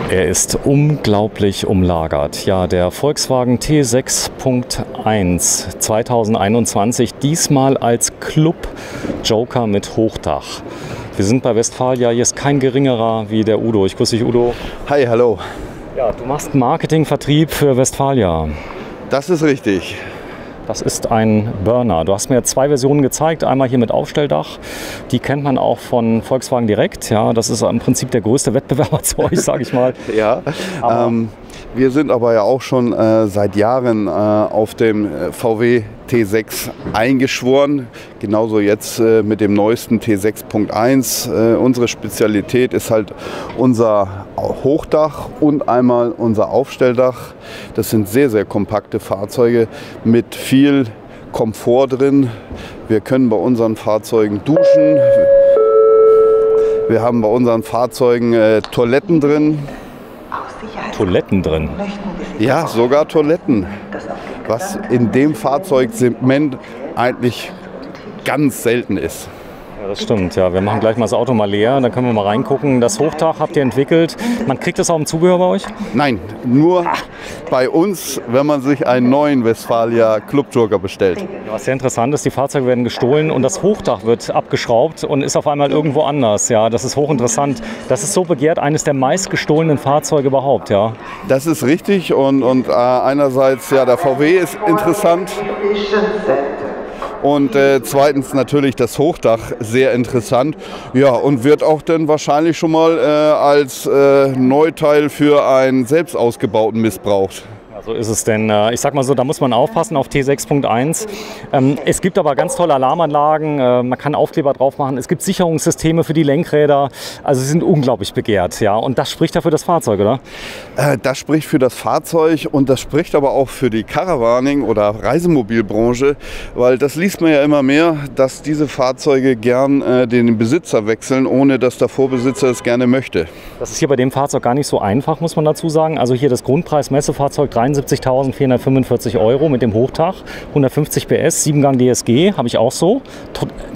Er ist unglaublich umlagert. Ja, der Volkswagen T6.1 2021, diesmal als Club Joker mit Hochdach. Wir sind bei Westfalia, hier ist kein geringerer wie der Udo. Ich grüße dich, Udo. Hi, hallo. Ja, du machst Marketing, Vertrieb für Westfalia. Das ist richtig. Das ist ein Burner. Du hast mir 2 Versionen gezeigt. Einmal hier mit Aufstelldach. Die kennt man auch von Volkswagen direkt. Ja, das ist im Prinzip der größte Wettbewerber zu euch, sage ich mal. Ja, wir sind aber ja auch schon seit Jahren auf dem VW T6 eingeschworen. Genauso jetzt mit dem neuesten T6.1. Unsere Spezialität ist halt unser Hochdach und einmal unser Aufstelldach. Das sind sehr, sehr kompakte Fahrzeuge mit viel Komfort drin. Wir können bei unseren Fahrzeugen duschen. Wir haben bei unseren Fahrzeugen Toiletten drin. Toiletten drin? Ja, sogar Toiletten. Was in dem Fahrzeugsegment eigentlich ganz selten ist. Ja, das stimmt. Ja, wir machen gleich mal das Auto mal leer, dann können wir mal reingucken. Das Hochdach habt ihr entwickelt. Man kriegt das auch im Zubehör bei euch? Nein, nur bei uns, wenn man sich einen neuen Westfalia Club Joker bestellt. Was sehr interessant ist, die Fahrzeuge werden gestohlen und das Hochdach wird abgeschraubt und ist auf einmal irgendwo anders. Ja, das ist hochinteressant. Das ist so begehrt, eines der meist gestohlenen Fahrzeuge überhaupt. Ja. Das ist richtig und einerseits, ja, der VW ist interessant. Und zweitens natürlich das Hochdach sehr interessant. Ja, und wird auch dann wahrscheinlich schon mal als Neuteil für einen selbst ausgebauten missbraucht. So ist es denn. Ich sag mal so, da muss man aufpassen auf T6.1. Es gibt aber ganz tolle Alarmanlagen, man kann Aufkleber drauf machen, es gibt Sicherungssysteme für die Lenkräder, also sie sind unglaublich begehrt. Ja? Und das spricht ja für das Fahrzeug, oder? Das spricht für das Fahrzeug und das spricht aber auch für die Caravaning- oder Reisemobilbranche, weil das liest man ja immer mehr, dass diese Fahrzeuge gern den Besitzer wechseln, ohne dass der Vorbesitzer es gerne möchte. Das ist hier bei dem Fahrzeug gar nicht so einfach, muss man dazu sagen. Also hier das Grundpreis-Messefahrzeug 73.445 € mit dem Hochdach, 150 PS, 7-Gang DSG, habe ich auch so.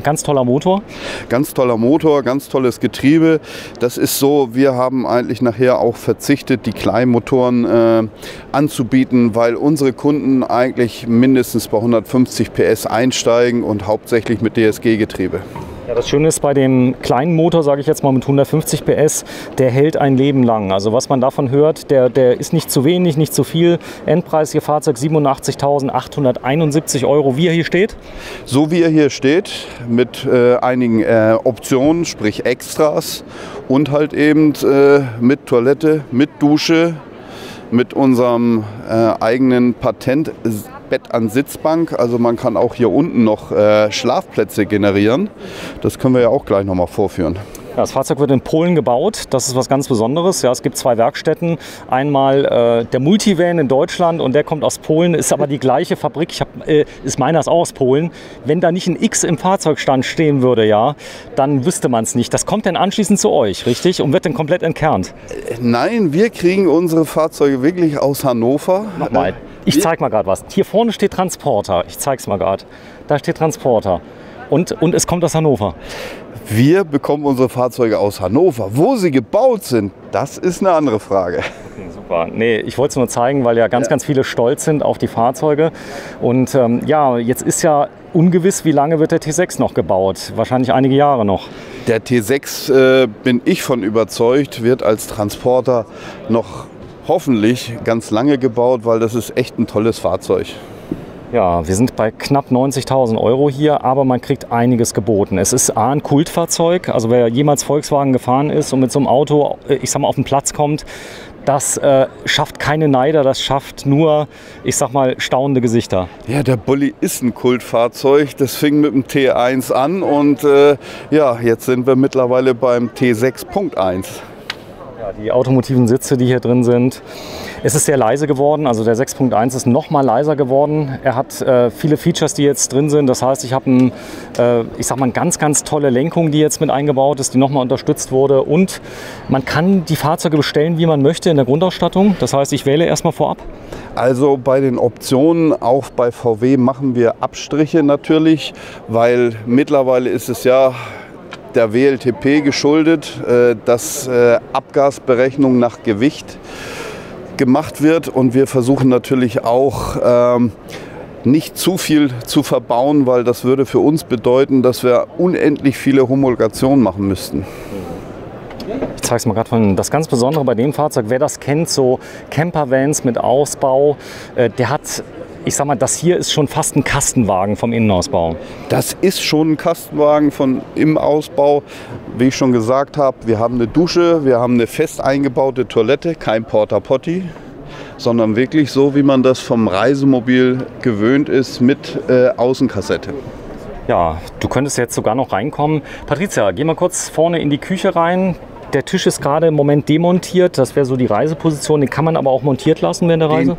Ganz toller Motor. Ganz toller Motor, ganz tolles Getriebe. Das ist so, wir haben eigentlich nachher auch verzichtet, die Kleinmotoren anzubieten, weil unsere Kunden eigentlich mindestens bei 150 PS einsteigen und hauptsächlich mit DSG-Getriebe. Ja, das Schöne ist bei dem kleinen Motor, sage ich jetzt mal mit 150 PS, der hält ein Leben lang. Also was man davon hört, der ist nicht zu wenig, nicht zu viel. Endpreis Ihr Fahrzeug 87.871 €, wie er hier steht? So wie er hier steht, mit einigen Optionen, sprich Extras und halt eben mit Toilette, mit Dusche, mit unserem eigenen Patentbett an Sitzbank. Also man kann auch hier unten noch Schlafplätze generieren. Das können wir ja auch gleich noch mal vorführen. Ja, das Fahrzeug wird in Polen gebaut. Das ist was ganz Besonderes. Ja, es gibt 2 Werkstätten. Einmal der Multivan in Deutschland und der kommt aus Polen. Ist aber die gleiche Fabrik. Ist meiner auch aus Polen. Wenn da nicht ein X im Fahrzeugstand stehen würde, ja, dann wüsste man es nicht. Das kommt dann anschließend zu euch, richtig? Und wird dann komplett entkernt? Nein, wir kriegen unsere Fahrzeuge wirklich aus Hannover. Nochmal. Ich zeig mal gerade was. Hier vorne steht Transporter. Ich zeig's mal gerade. Da steht Transporter. Und es kommt aus Hannover. Wir bekommen unsere Fahrzeuge aus Hannover. Wo sie gebaut sind, das ist eine andere Frage. Okay, super. Nee, ich wollte es nur zeigen, weil ja ganz viele stolz sind auf die Fahrzeuge. Und ja, jetzt ist ja ungewiss, wie lange wird der T6 noch gebaut? Wahrscheinlich einige Jahre noch. Der T6, bin ich von überzeugt, wird als Transporter noch hoffentlich ganz lange gebaut, weil das ist echt ein tolles Fahrzeug. Ja, wir sind bei knapp 90.000 € hier, aber man kriegt einiges geboten. Es ist A, ein Kultfahrzeug, also wer jemals Volkswagen gefahren ist und mit so einem Auto, ich sag mal, auf den Platz kommt, das schafft keine Neider, das schafft nur, ich sag mal, staunende Gesichter. Ja, der Bulli ist ein Kultfahrzeug, das fing mit dem T1 an und ja, jetzt sind wir mittlerweile beim T6.1. Ja, die automotiven Sitze, die hier drin sind. Es ist sehr leise geworden, also der 6.1 ist noch mal leiser geworden. Er hat viele Features, die jetzt drin sind. Das heißt, ich habe eine ganz tolle Lenkung, die jetzt mit eingebaut ist, die noch mal unterstützt wurde. Und man kann die Fahrzeuge bestellen, wie man möchte in der Grundausstattung. Das heißt, ich wähle erstmal vorab. Also bei den Optionen, auch bei VW, machen wir Abstriche natürlich, weil mittlerweile ist es ja der WLTP geschuldet, dass Abgasberechnung nach Gewicht gemacht wird und wir versuchen natürlich auch nicht zu viel zu verbauen, weil das würde für uns bedeuten, dass wir unendlich viele Homologationen machen müssten. Ich zeige es mal gerade von das ganz Besondere bei dem Fahrzeug. Wer das kennt, so Campervans mit Ausbau, der hat, ich sag mal, das hier ist schon fast ein Kastenwagen vom Innenausbau. Das ist schon ein Kastenwagen im Ausbau. Wie ich schon gesagt habe, wir haben eine Dusche, wir haben eine fest eingebaute Toilette, kein Porta Potty, sondern wirklich so, wie man das vom Reisemobil gewöhnt ist, mit Außenkassette. Ja, du könntest jetzt sogar noch reinkommen. Patricia, geh mal kurz vorne in die Küche rein. Der Tisch ist gerade im Moment demontiert. Das wäre so die Reiseposition. Den kann man aber auch montiert lassen während der Reise?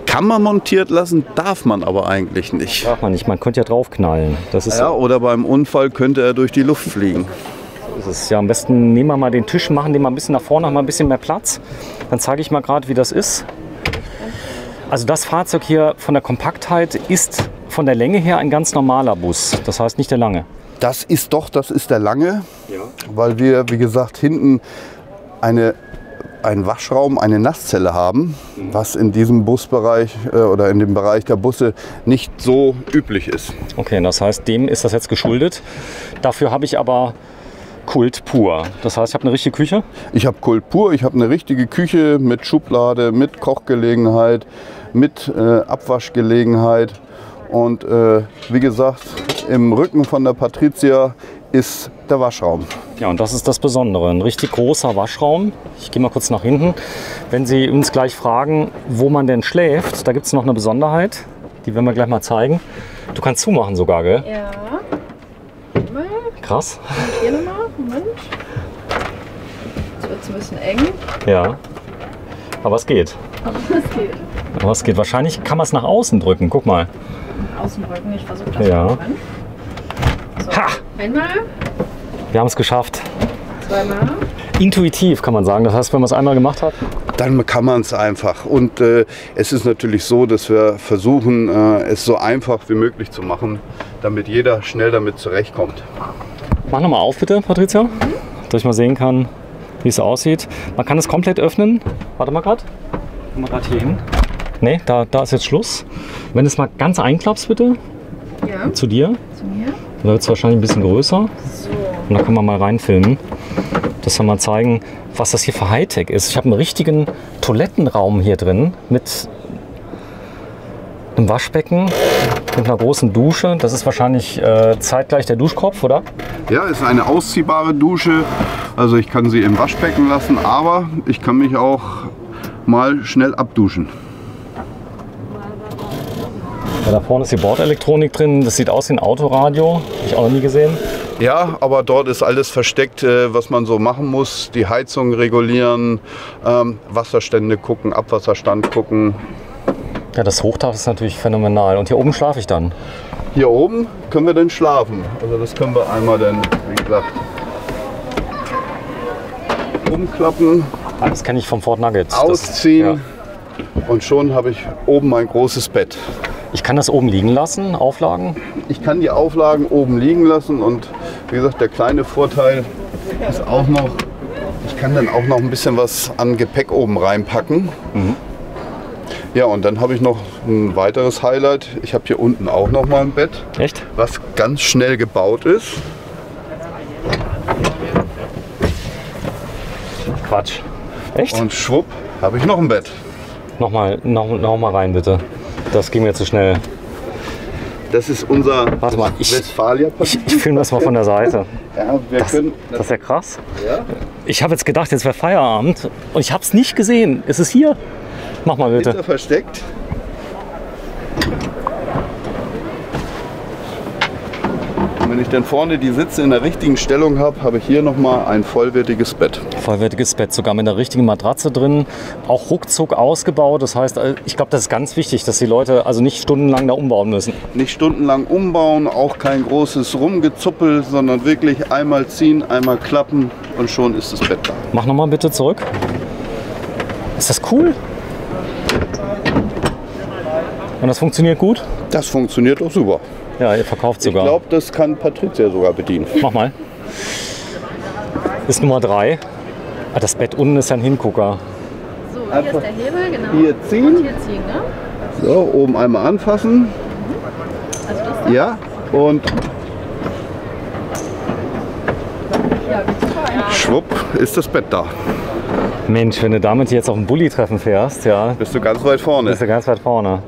Kann man montiert lassen, darf man aber eigentlich nicht. Darf man nicht. Man könnte ja draufknallen. Das ist ja, oder beim Unfall könnte er durch die Luft fliegen. Das ist ja am besten, nehmen wir mal den Tisch, machen den mal ein bisschen nach vorne, haben wir ein bisschen mehr Platz. Dann zeige ich mal gerade, wie das ist. Also das Fahrzeug hier von der Kompaktheit ist von der Länge her ein ganz normaler Bus. Das heißt nicht der lange. Das ist der lange, ja. Weil wir, wie gesagt, hinten einen Waschraum, eine Nasszelle haben, was in diesem Busbereich oder in dem Bereich der Busse nicht so üblich ist. Okay, das heißt, dem ist das jetzt geschuldet. Dafür habe ich aber Kult pur. Das heißt, ich habe eine richtige Küche? Ich habe Kult pur, ich habe eine richtige Küche mit Schublade, mit Kochgelegenheit, mit Abwaschgelegenheit. Und wie gesagt, im Rücken von der Patricia ist der Waschraum. Ja, und das ist das Besondere. Ein richtig großer Waschraum. Ich gehe mal kurz nach hinten. Wenn Sie uns gleich fragen, wo man denn schläft, da gibt es noch eine Besonderheit. Die werden wir gleich mal zeigen. Du kannst zumachen sogar, gell? Ja. Krass. Und hier nochmal. Moment. Jetzt wird es ein bisschen eng. Ja. Aber es geht. Aber es geht. Wahrscheinlich kann man es nach außen drücken. Guck mal. Außen drücken, ich versuche das ja. mal. So, ha! Einmal. Wir haben es geschafft. Zweimal. Intuitiv kann man sagen. Das heißt, wenn man es einmal gemacht hat? Dann kann man es einfach. Und es ist natürlich so, dass wir versuchen, es so einfach wie möglich zu machen, damit jeder schnell damit zurechtkommt. Mach nochmal auf bitte, Patricia, dass ich mal sehen kann, wie es aussieht. Man kann es komplett öffnen. Warte mal gerade. Guck mal gerade hier hin. Ne, da ist jetzt Schluss. Wenn du es mal ganz einklappst bitte. Ja. Zu dir. Zu mir. Dann wird es wahrscheinlich ein bisschen größer. So. Und da kann man mal reinfilmen. Das wir mal zeigen, was das hier für Hightech ist. Ich habe einen richtigen Toilettenraum hier drin mit einem Waschbecken, mit einer großen Dusche. Das ist wahrscheinlich zeitgleich der Duschkopf, oder? Ja, ist eine ausziehbare Dusche. Also ich kann sie im Waschbecken lassen, aber ich kann mich auch mal schnell abduschen. Ja, da vorne ist die Bordelektronik drin. Das sieht aus wie ein Autoradio. Habe ich auch noch nie gesehen. Ja, aber dort ist alles versteckt, was man so machen muss. Die Heizung regulieren, Wasserstände gucken, Abwasserstand gucken. Ja, das Hochdach ist natürlich phänomenal. Und hier oben schlafe ich dann? Hier oben können wir dann schlafen. Also das können wir einmal dann, wie gesagt, umklappen. Das kenne ich vom Ford Nugget. Ausziehen und schon habe ich oben ein großes Bett. Ich kann das oben liegen lassen, Auflagen? Ich kann die Auflagen oben liegen lassen und wie gesagt, der kleine Vorteil ist auch noch, ich kann dann auch noch ein bisschen was an Gepäck oben reinpacken. Mhm. Ja, und dann habe ich noch ein weiteres Highlight. Ich habe hier unten auch noch mal ein Bett. Echt? Was ganz schnell gebaut ist. Quatsch. Echt? Und schwupp, habe ich noch ein Bett. Noch mal rein, bitte. Das ging mir zu schnell. Das ist unser Westfalia-Papier. Ich filme das mal von der Seite. Ja, das ist ja krass. Ja? Ich habe jetzt gedacht, jetzt wäre Feierabend und ich habe es nicht gesehen. Es ist hier. Mach mal bitte. Ist er versteckt? Und wenn ich dann vorne die Sitze in der richtigen Stellung habe, habe ich hier nochmal ein vollwertiges Bett. Vollwertiges Bett, sogar mit einer richtigen Matratze drin. Auch ruckzuck ausgebaut. Das heißt, ich glaube, das ist ganz wichtig, dass die Leute also nicht stundenlang da umbauen müssen. Nicht stundenlang umbauen, auch kein großes Rumgezuppel, sondern wirklich einmal ziehen, einmal klappen und schon ist das Bett da. Mach nochmal bitte zurück. Ist das cool? Und das funktioniert gut? Das funktioniert auch super. Ja, ihr verkauft sogar. Ich glaube, das kann Patricia sogar bedienen. Mach mal. Ist Nummer 3. Ah, das Bett unten ist ja ein Hingucker. So, hier ist der Hebel, genau. Hier ziehen. Und hier ziehen, ne? So, oben einmal anfassen. Also das Ja, und ja, geht super. schwupp ist das Bett da. Mensch, wenn du damit jetzt auf ein Bulli-Treffen fährst, ja, Bist du ganz weit vorne. bist du ganz weit vorne.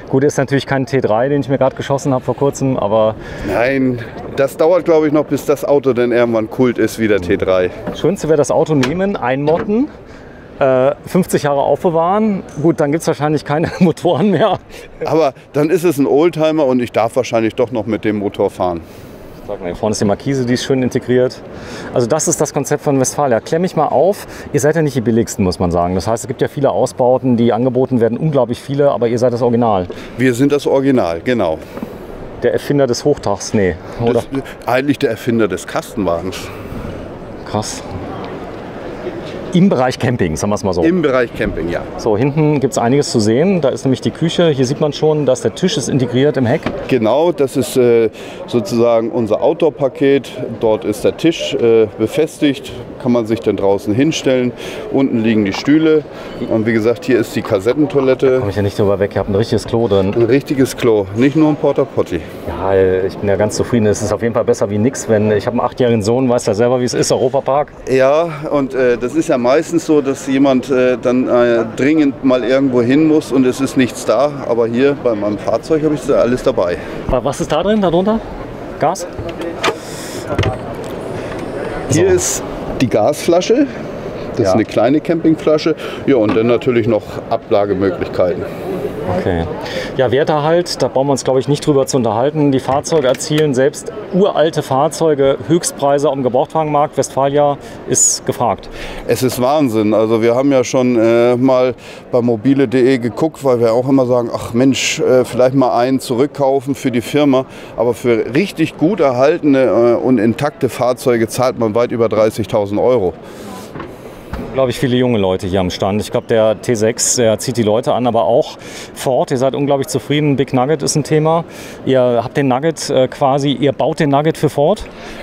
Gut, ist natürlich kein T3, den ich mir gerade geschossen habe vor kurzem, aber Nein, das dauert, glaube ich, noch, bis das Auto dann irgendwann Kult ist wie der T3. schönste wäre das Auto nehmen, einmotten, 50 Jahre aufbewahren. Gut, dann gibt es wahrscheinlich keine Motoren mehr. Aber dann ist es ein Oldtimer und ich darf wahrscheinlich doch noch mit dem Motor fahren. Sag mal, hier vorne ist die Markise, die ist schön integriert. Also das ist das Konzept von Westfalia. Klär mich mal auf, ihr seid ja nicht die billigsten, muss man sagen. Das heißt, es gibt ja viele Ausbauten, die angeboten werden, unglaublich viele, aber ihr seid das Original. Wir sind das Original, genau. Der Erfinder des Hochdachs, nee, oder? Das ist eigentlich der Erfinder des Kastenwagens. Krass. Im Bereich Camping, sagen wir es mal so. Im Bereich Camping, ja. So, hinten gibt es einiges zu sehen. Da ist nämlich die Küche. Hier sieht man schon, dass der Tisch ist integriert im Heck. Genau, das ist sozusagen unser Outdoor-Paket. Dort ist der Tisch befestigt, kann man sich dann draußen hinstellen. Unten liegen die Stühle. Und wie gesagt, hier ist die Kassettentoilette. Komme ich ja nicht drüber weg. Ihr habt ein richtiges Klo drin. Ein richtiges Klo, nicht nur ein Porta Potty. Ja, ich bin ja ganz zufrieden. Es ist auf jeden Fall besser wie nichts. Ich habe einen 8-jährigen Sohn, weiß ja selber, wie es ist, Europapark. Ja, und das ist ja meistens so, dass jemand dann dringend mal irgendwo hin muss und es ist nichts da. Aber hier bei meinem Fahrzeug habe ich alles dabei. Was ist da drin, darunter? Gas? Hier ist die Gasflasche. Das ist eine kleine Campingflasche. Ja, und dann natürlich noch Ablagemöglichkeiten. Okay. Ja, Werterhalt, da brauchen wir uns, glaube ich, nicht drüber zu unterhalten. Die Fahrzeuge erzielen selbst uralte Fahrzeuge Höchstpreise auf dem Gebrauchtwagenmarkt. Westfalia ist gefragt. Es ist Wahnsinn. Also wir haben ja schon mal bei mobile.de geguckt, weil wir auch immer sagen, ach Mensch, vielleicht mal einen zurückkaufen für die Firma. Aber für richtig gut erhaltene und intakte Fahrzeuge zahlt man weit über 30.000 Euro. Glaube ich, viele junge Leute hier am Stand. Ich glaube, der T6, der zieht die Leute an, aber auch Ford. Ihr seid unglaublich zufrieden. Big Nugget ist ein Thema. Ihr habt den Nugget ihr baut den Nugget für Ford?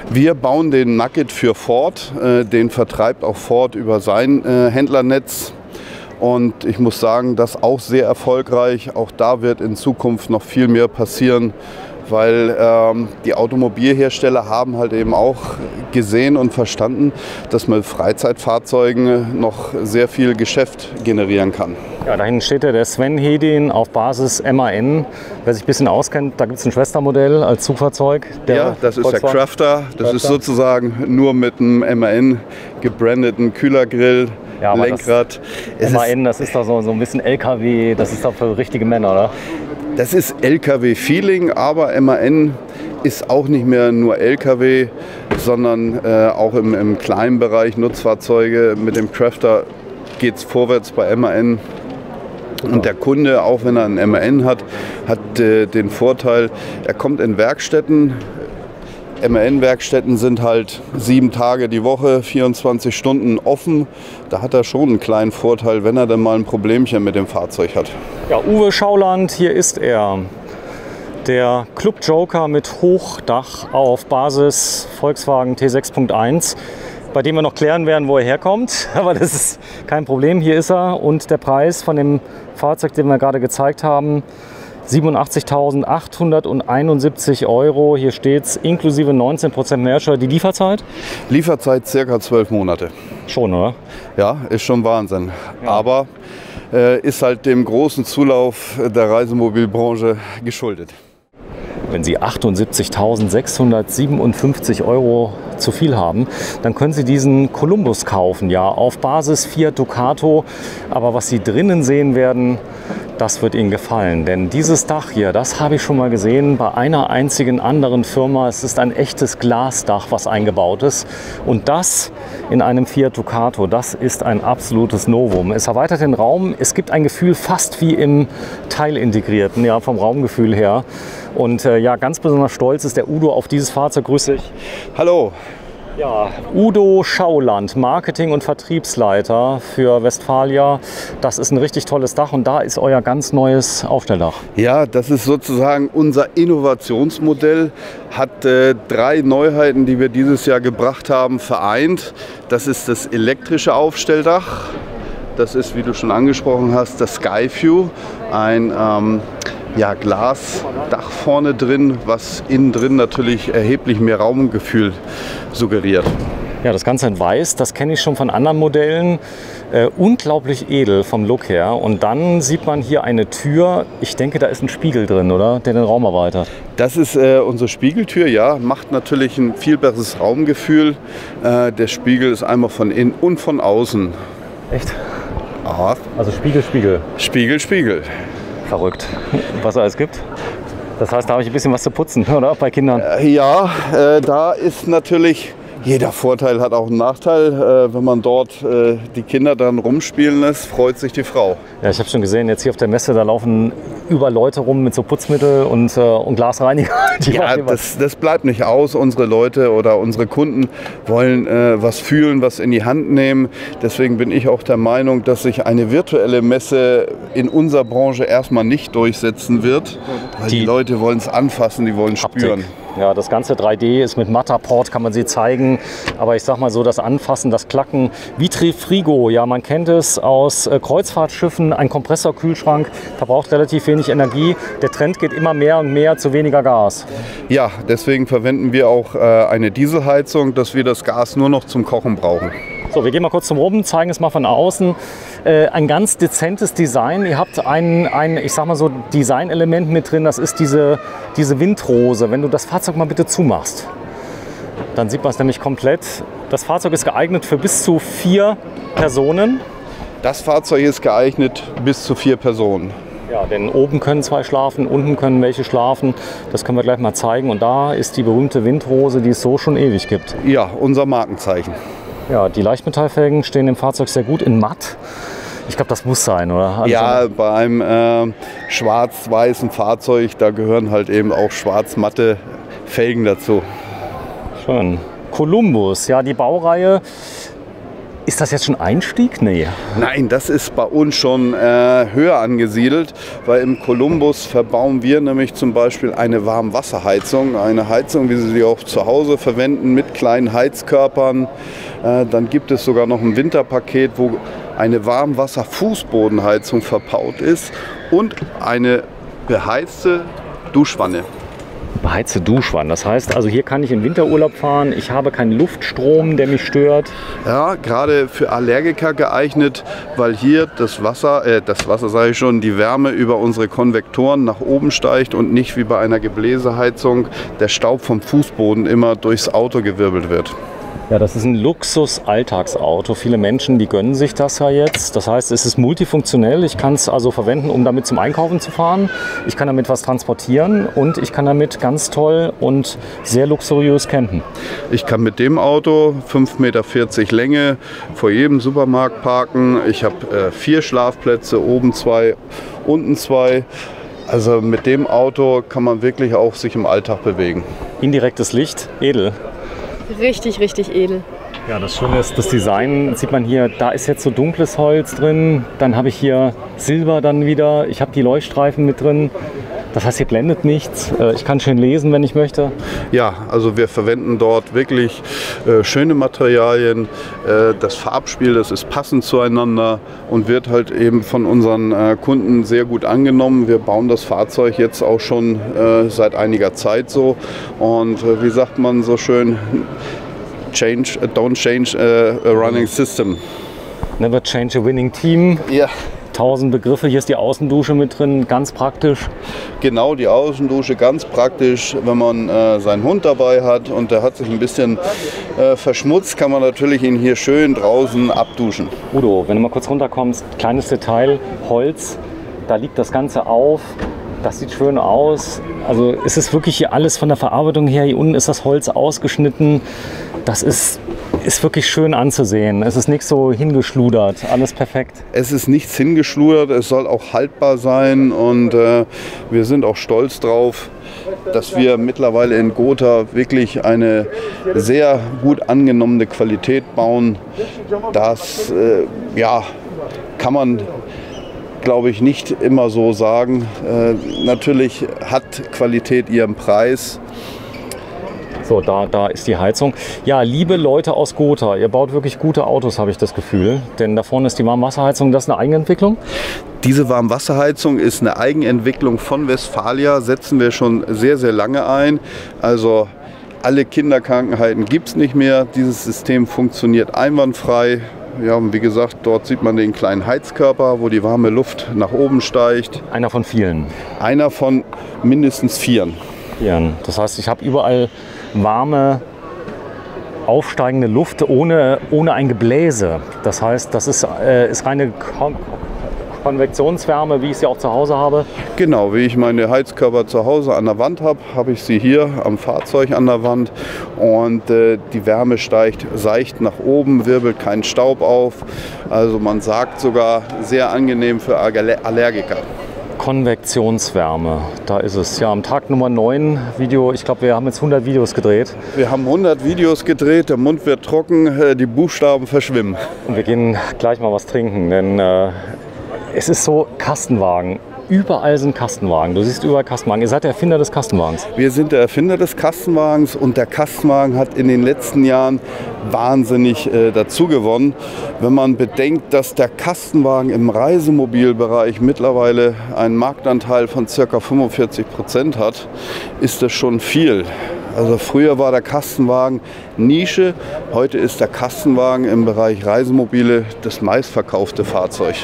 Wir bauen den Nugget für Ford. Den vertreibt auch Ford über sein Händlernetz. Und ich muss sagen, das auch sehr erfolgreich. Auch da wird in Zukunft noch viel mehr passieren, weil die Automobilhersteller haben halt eben auch gesehen und verstanden, dass man mit Freizeitfahrzeugen noch sehr viel Geschäft generieren kann. Ja, da hinten steht der Sven Hedin auf Basis MAN. Wer sich ein bisschen auskennt, da gibt es ein Schwestermodell als Zugfahrzeug. Ja, das ist der Crafter. Das ist sozusagen nur mit einem MAN gebrandeten Kühlergrill. Ja, Lenkrad. MAN, das ist doch so ein bisschen LKW, das ist doch für richtige Männer, oder? Das ist LKW-Feeling, aber MAN ist auch nicht mehr nur LKW, sondern auch im kleinen Bereich Nutzfahrzeuge. Mit dem Crafter geht es vorwärts bei MAN. Und der Kunde, auch wenn er einen MAN hat, hat den Vorteil, er kommt in Werkstätten. MAN-Werkstätten sind halt 7 Tage die Woche, 24 Stunden offen. Da hat er schon einen kleinen Vorteil, wenn er dann mal ein Problemchen mit dem Fahrzeug hat. Ja, Uwe Schauland, hier ist er. Der Club Joker mit Hochdach auf Basis Volkswagen T6.1, bei dem wir noch klären werden, wo er herkommt. Aber das ist kein Problem, hier ist er. Und der Preis von dem Fahrzeug, den wir gerade gezeigt haben, 87.871 Euro. Hier steht es inklusive 19% Mehrwertsteuer. Die Lieferzeit? Lieferzeit circa 12 Monate. Schon, oder? Ja, ist schon Wahnsinn. Ja. Aber ist halt dem großen Zulauf der Reisemobilbranche geschuldet. Wenn Sie 78.657 Euro zu viel haben, dann können Sie diesen Columbus kaufen, ja, auf Basis Fiat Ducato. Aber was Sie drinnen sehen werden, das wird Ihnen gefallen. Denn dieses Dach hier, das habe ich schon mal gesehen bei einer einzigen anderen Firma. Es ist ein echtes Glasdach, was eingebaut ist. Und das in einem Fiat Ducato, das ist ein absolutes Novum. Es erweitert den Raum. Es gibt ein Gefühl fast wie im Teilintegrierten, ja, vom Raumgefühl her. Und ja, ganz besonders stolz ist der Udo auf dieses Fahrzeug. Grüß dich. Hallo. Ja, Udo Schauland, Marketing- und Vertriebsleiter für Westfalia. Das ist ein richtig tolles Dach und da ist euer ganz neues Aufstelldach. Ja, das ist sozusagen unser Innovationsmodell, hat 3 Neuheiten, die wir dieses Jahr gebracht haben, vereint. Das ist das elektrische Aufstelldach. Das ist, wie du schon angesprochen hast, das Skyview, ein Glasdach vorne drin, was innen drin natürlich erheblich mehr Raumgefühl suggeriert. Ja, das Ganze in weiß, das kenne ich schon von anderen Modellen. Unglaublich edel vom Look her. Und dann sieht man hier eine Tür. Ich denke, da ist ein Spiegel drin, oder? Der den Raum erweitert. Das ist unsere Spiegeltür, ja. Macht natürlich ein viel besseres Raumgefühl. Der Spiegel ist einmal von innen und von außen. Echt? Ah. Also Spiegel, Spiegel. Spiegel, Spiegel. Verrückt, was es alles gibt. Das heißt, da habe ich ein bisschen was zu putzen, oder? Bei Kindern. Ja, da ist natürlich, jeder Vorteil hat auch einen Nachteil. Wenn man dort die Kinder dann rumspielen lässt, freut sich die Frau. Ja, ich habe schon gesehen, jetzt hier auf der Messe, da laufen über Leute rum mit so Putzmittel und Glasreiniger. Ja, das bleibt nicht aus. Unsere Leute oder unsere Kunden wollen was fühlen, was in die Hand nehmen. Deswegen bin ich auch der Meinung, dass sich eine virtuelle Messe in unserer Branche erstmal nicht durchsetzen wird. Weil die Leute wollen es anfassen, die wollen spüren. Ja, das ganze 3D ist mit Matterport, kann man sie zeigen. Aber ich sag mal so, das Anfassen, das Klacken. Vitrifrigo, ja, man kennt es aus Kreuzfahrtschiffen, ein Kompressorkühlschrank, verbraucht relativ wenig Energie. Der Trend geht immer mehr und mehr zu weniger Gas. Ja, deswegen verwenden wir auch eine Dieselheizung, dass wir das Gas nur noch zum Kochen brauchen. So, wir gehen mal kurz zum Rum, zeigen es mal von außen. Ein ganz dezentes Design. Ihr habt ein ich sag mal so, Designelement mit drin. Das ist diese Windrose. Wenn du das Fahrzeug mal bitte zumachst, dann sieht man es nämlich komplett. Das Fahrzeug ist geeignet für bis zu 4 Personen. Das Fahrzeug ist geeignet bis zu 4 Personen. Ja, denn oben können 2 schlafen, unten können welche schlafen. Das können wir gleich mal zeigen. Und da ist die berühmte Windrose, die es so schon ewig gibt. Ja, unser Markenzeichen. Ja, die Leichtmetallfelgen stehen im Fahrzeug sehr gut in matt. Ich glaube, das muss sein, oder? Also ja, bei einem schwarz-weißen Fahrzeug, da gehören halt eben auch schwarz-matte Felgen dazu. Schön. Columbus, ja, die Baureihe. Ist das jetzt schon Einstieg? Nee. Nein, das ist bei uns schon höher angesiedelt, weil im Columbus verbauen wir nämlich zum Beispiel eine Warmwasserheizung. Eine Heizung, wie Sie sie auch zu Hause verwenden, mit kleinen Heizkörpern. Dann gibt es sogar noch ein Winterpaket, wo eine Warmwasser-Fußbodenheizung verbaut ist und eine beheizte Duschwanne. Beheizte Duschwanne. Das heißt, also hier kann ich in Winterurlaub fahren. Ich habe keinen Luftstrom, der mich stört. Ja, gerade für Allergiker geeignet, weil hier das Wasser sage ich schon, die Wärme über unsere Konvektoren nach oben steigt und nicht wie bei einer Gebläseheizung der Staub vom Fußboden immer durchs Auto gewirbelt wird. Ja, das ist ein Luxus-Alltagsauto. Viele Menschen, die gönnen sich das ja jetzt. Das heißt, es ist multifunktionell. Ich kann es also verwenden, um damit zum Einkaufen zu fahren. Ich kann damit was transportieren und ich kann damit ganz toll und sehr luxuriös campen. Ich kann mit dem Auto 5,40 Meter Länge vor jedem Supermarkt parken. Ich habe 4 Schlafplätze, oben 2, unten 2. Also mit dem Auto kann man wirklich auch sich im Alltag bewegen. Indirektes Licht, edel. Richtig, richtig edel. Ja, das Schöne ist, das Design sieht man hier, da ist jetzt so dunkles Holz drin, dann habe ich hier Silber dann wieder, ich habe die Leuchtstreifen mit drin. Das heißt, hier blendet nichts. Ich kann schön lesen, wenn ich möchte. Ja, also wir verwenden dort wirklich schöne Materialien. Das Farbspiel, das ist passend zueinander und wird halt eben von unseren Kunden sehr gut angenommen. Wir bauen das Fahrzeug jetzt auch schon seit einiger Zeit so. Und wie sagt man so schön, don't change a running system. Never change a winning team. Ja. 1000 Begriffe. Hier ist die Außendusche mit drin, ganz praktisch. Genau, die Außendusche ganz praktisch, wenn man seinen Hund dabei hat und der hat sich ein bisschen verschmutzt, kann man natürlich ihn hier schön draußen abduschen. Udo, wenn du mal kurz runterkommst, kleines Detail, Holz, da liegt das Ganze auf. Das sieht schön aus. Also es ist wirklich hier alles von der Verarbeitung her. Hier unten ist das Holz ausgeschnitten. Das ist ist wirklich schön anzusehen. Es ist nichts so hingeschludert, alles perfekt. Es ist nichts hingeschludert, es soll auch haltbar sein und wir sind auch stolz drauf, dass wir mittlerweile in Gotha wirklich eine sehr gut angenommene Qualität bauen. Das kann man, glaube ich, nicht immer so sagen. Natürlich hat Qualität ihren Preis. So, da ist die Heizung. Ja, liebe Leute aus Gotha, ihr baut wirklich gute Autos, habe ich das Gefühl. Denn da vorne ist die Warmwasserheizung, das ist eine Eigenentwicklung? Diese Warmwasserheizung ist eine Eigenentwicklung von Westfalia, setzen wir schon sehr, sehr lange ein. Also alle Kinderkrankheiten gibt es nicht mehr. Dieses System funktioniert einwandfrei. Ja, und wie gesagt, dort sieht man den kleinen Heizkörper, wo die warme Luft nach oben steigt. Einer von vielen? Einer von mindestens 4. Das heißt, ich habe überall warme, aufsteigende Luft ohne ein Gebläse. Das heißt, das ist reine Konvektionswärme, wie ich sie auch zu Hause habe. Genau, wie ich meine Heizkörper zu Hause an der Wand habe, habe ich sie hier am Fahrzeug an der Wand. Und die Wärme steigt seicht nach oben, wirbelt keinen Staub auf. Also man sagt sogar sehr angenehm für Allergiker. Konvektionswärme, da ist es. Ja, am Tag Nummer 9 Video, ich glaube, wir haben jetzt 100 Videos gedreht. Wir haben 100 Videos gedreht, der Mund wird trocken, die Buchstaben verschwimmen. Und wir gehen gleich mal was trinken, denn es ist so Kastenwagen. Überall sind Kastenwagen. Du siehst überall Kastenwagen. Ihr seid der Erfinder des Kastenwagens. Wir sind der Erfinder des Kastenwagens und der Kastenwagen hat in den letzten Jahren wahnsinnig dazu gewonnen. Wenn man bedenkt, dass der Kastenwagen im Reisemobilbereich mittlerweile einen Marktanteil von ca. 45% hat, ist das schon viel. Also früher war der Kastenwagen Nische, heute ist der Kastenwagen im Bereich Reisemobile das meistverkaufte Fahrzeug.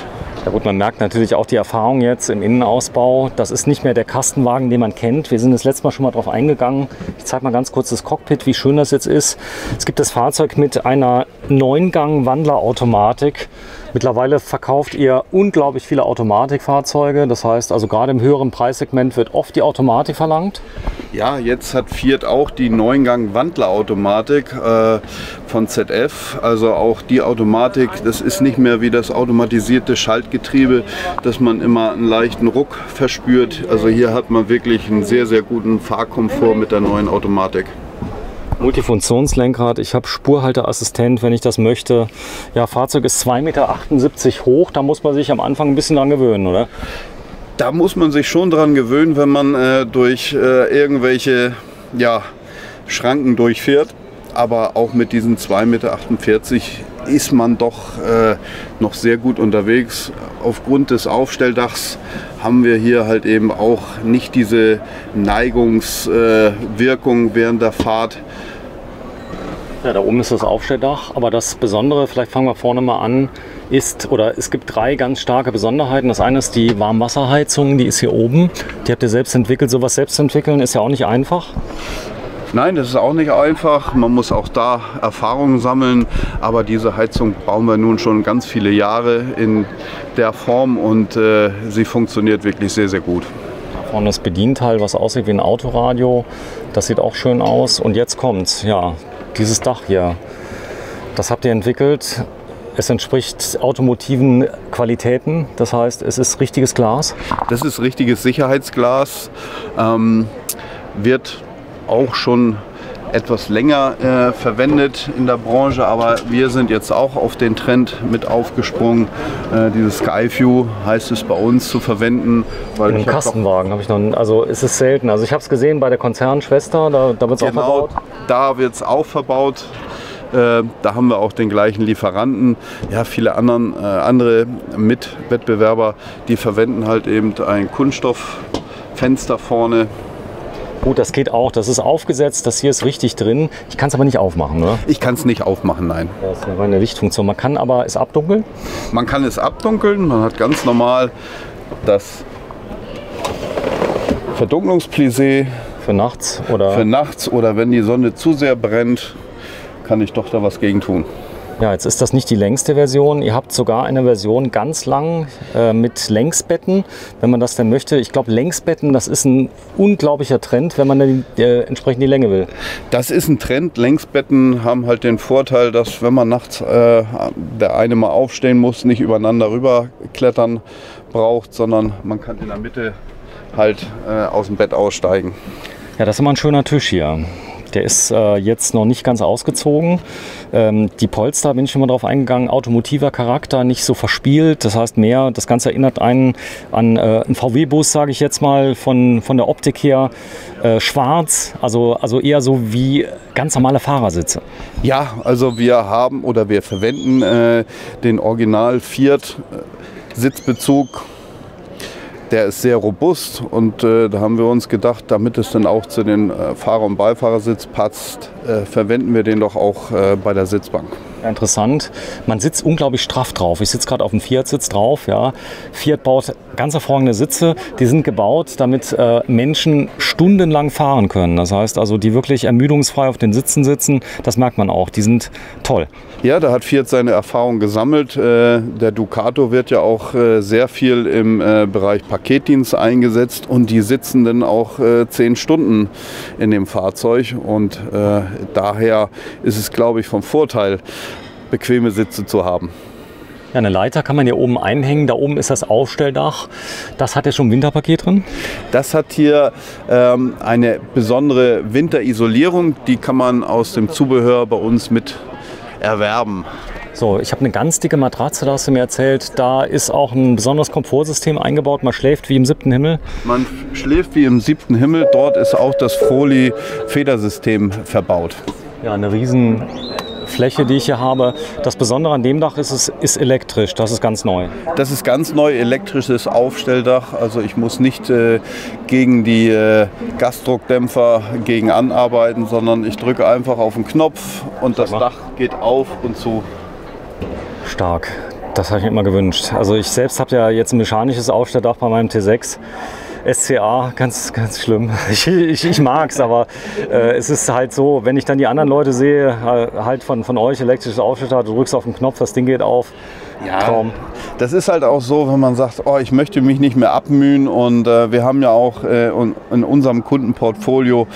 Ja gut, man merkt natürlich auch die Erfahrung jetzt im Innenausbau. Das ist nicht mehr der Kastenwagen, den man kennt. Wir sind das letzte Mal schon mal drauf eingegangen. Ich zeige mal ganz kurz das Cockpit, wie schön das jetzt ist. Es gibt das Fahrzeug mit einer 9-Gang-Wandlerautomatik. Mittlerweile verkauft ihr unglaublich viele Automatikfahrzeuge. Das heißt, also gerade im höheren Preissegment wird oft die Automatik verlangt. Ja, jetzt hat Fiat auch die 9-Gang-Wandlerautomatik von ZF. Also auch die Automatik, das ist nicht mehr wie das automatisierte Schaltgetriebe, dass man immer einen leichten Ruck verspürt. Also hier hat man wirklich einen sehr, sehr guten Fahrkomfort mit der neuen Automatik. Multifunktionslenkrad, ich habe Spurhalteassistent, wenn ich das möchte. Ja, Fahrzeug ist 2,78 Meter hoch, da muss man sich am Anfang ein bisschen dran gewöhnen, oder? Da muss man sich schon dran gewöhnen, wenn man durch irgendwelche Schranken durchfährt. Aber auch mit diesen 2,48 Meter ist man doch noch sehr gut unterwegs. Aufgrund des Aufstelldachs haben wir hier halt eben auch nicht diese Neigungswirkung während der Fahrt. Ja, da oben ist das Aufstelldach, aber das Besondere, vielleicht fangen wir vorne mal an, es gibt 3 ganz starke Besonderheiten. Das eine ist die Warmwasserheizung, die ist hier oben. Die habt ihr selbst entwickelt. Sowas selbst entwickeln ist ja auch nicht einfach. Nein, das ist auch nicht einfach. Man muss auch da Erfahrungen sammeln. Aber diese Heizung bauen wir nun schon ganz viele Jahre in der Form und sie funktioniert wirklich sehr, sehr gut. Da vorne das Bedienteil, was aussieht wie ein Autoradio. Das sieht auch schön aus. Und jetzt kommt's, ja, dieses Dach hier. Das habt ihr entwickelt. Es entspricht automotiven Qualitäten. Das heißt, es ist richtiges Glas. Das ist richtiges Sicherheitsglas. Wird auch schon etwas länger verwendet in der Branche, aber wir sind jetzt auch auf den Trend mit aufgesprungen. Dieses Skyview heißt es bei uns zu verwenden. Weil in einem Kastenwagen habe ich noch, also es ist selten. Also ich habe es gesehen bei der Konzernschwester, da wird es auch verbaut. Da wird es auch verbaut. Da haben wir auch den gleichen Lieferanten. Ja, viele andere Mitwettbewerber, die verwenden halt eben ein Kunststofffenster vorne. Gut, das geht auch. Das ist aufgesetzt. Das hier ist richtig drin. Ich kann es aber nicht aufmachen, oder? Ich kann es nicht aufmachen, nein. Das ist eine Lichtfunktion. Man kann aber es abdunkeln? Man kann es abdunkeln. Man hat ganz normal das Verdunklungsplissé. Für nachts? Oder? Für nachts oder wenn die Sonne zu sehr brennt, kann ich doch da was gegen tun. Ja, jetzt ist das nicht die längste Version. Ihr habt sogar eine Version ganz lang mit Längsbetten, wenn man das denn möchte. Ich glaube, Längsbetten, das ist ein unglaublicher Trend, wenn man dann entsprechend die Länge will. Das ist ein Trend. Längsbetten haben halt den Vorteil, dass wenn man nachts der eine mal aufstehen muss, nicht übereinander rüber klettern braucht, sondern man kann in der Mitte halt aus dem Bett aussteigen. Ja, das ist immer ein schöner Tisch hier. Der ist jetzt noch nicht ganz ausgezogen. Die Polster, bin ich schon mal drauf eingegangen, automotiver Charakter, nicht so verspielt. Das heißt mehr, das Ganze erinnert einen an einen VW-Bus, sage ich jetzt mal, von der Optik her. Schwarz, also eher so wie ganz normale Fahrersitze. Ja, also wir verwenden den Original Fiat Sitzbezug. Der ist sehr robust und da haben wir uns gedacht, damit es dann auch zu den Fahrer- und Beifahrersitz passt, verwenden wir den doch auch bei der Sitzbank. Ja, interessant. Man sitzt unglaublich straff drauf. Ich sitze gerade auf dem Fiat-Sitz drauf. Ja. Fiat baut ganz hervorragende Sitze. Die sind gebaut, damit Menschen stundenlang fahren können. Das heißt also, die wirklich ermüdungsfrei auf den Sitzen sitzen, das merkt man auch. Die sind toll. Ja, da hat Fiat seine Erfahrung gesammelt. Der Ducato wird ja auch sehr viel im Bereich Paketdienst eingesetzt und die sitzen dann auch 10 Stunden in dem Fahrzeug und daher ist es, glaube ich, vom Vorteil, bequeme Sitze zu haben. Ja, eine Leiter kann man hier oben einhängen. Da oben ist das Aufstelldach. Das hat ja schon ein Winterpaket drin. Das hat hier eine besondere Winterisolierung. Die kann man aus dem Zubehör bei uns mit erwerben. So, ich habe eine ganz dicke Matratze, da hast du mir erzählt. Da ist auch ein besonderes Komfortsystem eingebaut. Man schläft wie im 7. Himmel. Man schläft wie im 7. Himmel. Dort ist auch das Froli-Federsystem verbaut. Ja, eine riesen Fläche, die ich hier habe. Das Besondere an dem Dach ist, es ist elektrisch. Das ist ganz neu. Das ist ganz neu, elektrisches Aufstelldach. Also ich muss nicht gegen die Gasdruckdämpfer gegen anarbeiten, sondern ich drücke einfach auf den Knopf und das Dach geht auf und zu. Stark. Das habe ich mir immer gewünscht. Also ich selbst habe ja jetzt ein mechanisches Aufstelldach bei meinem T6. SCA, ganz schlimm. Ich mag es, aber es ist halt so, wenn ich dann die anderen Leute sehe, halt von euch elektrisches Aufstelldach, du drückst auf den Knopf, das Ding geht auf. Ja, Traum. Das ist halt auch so, wenn man sagt, oh, ich möchte mich nicht mehr abmühen und wir haben ja auch in unserem Kundenportfolio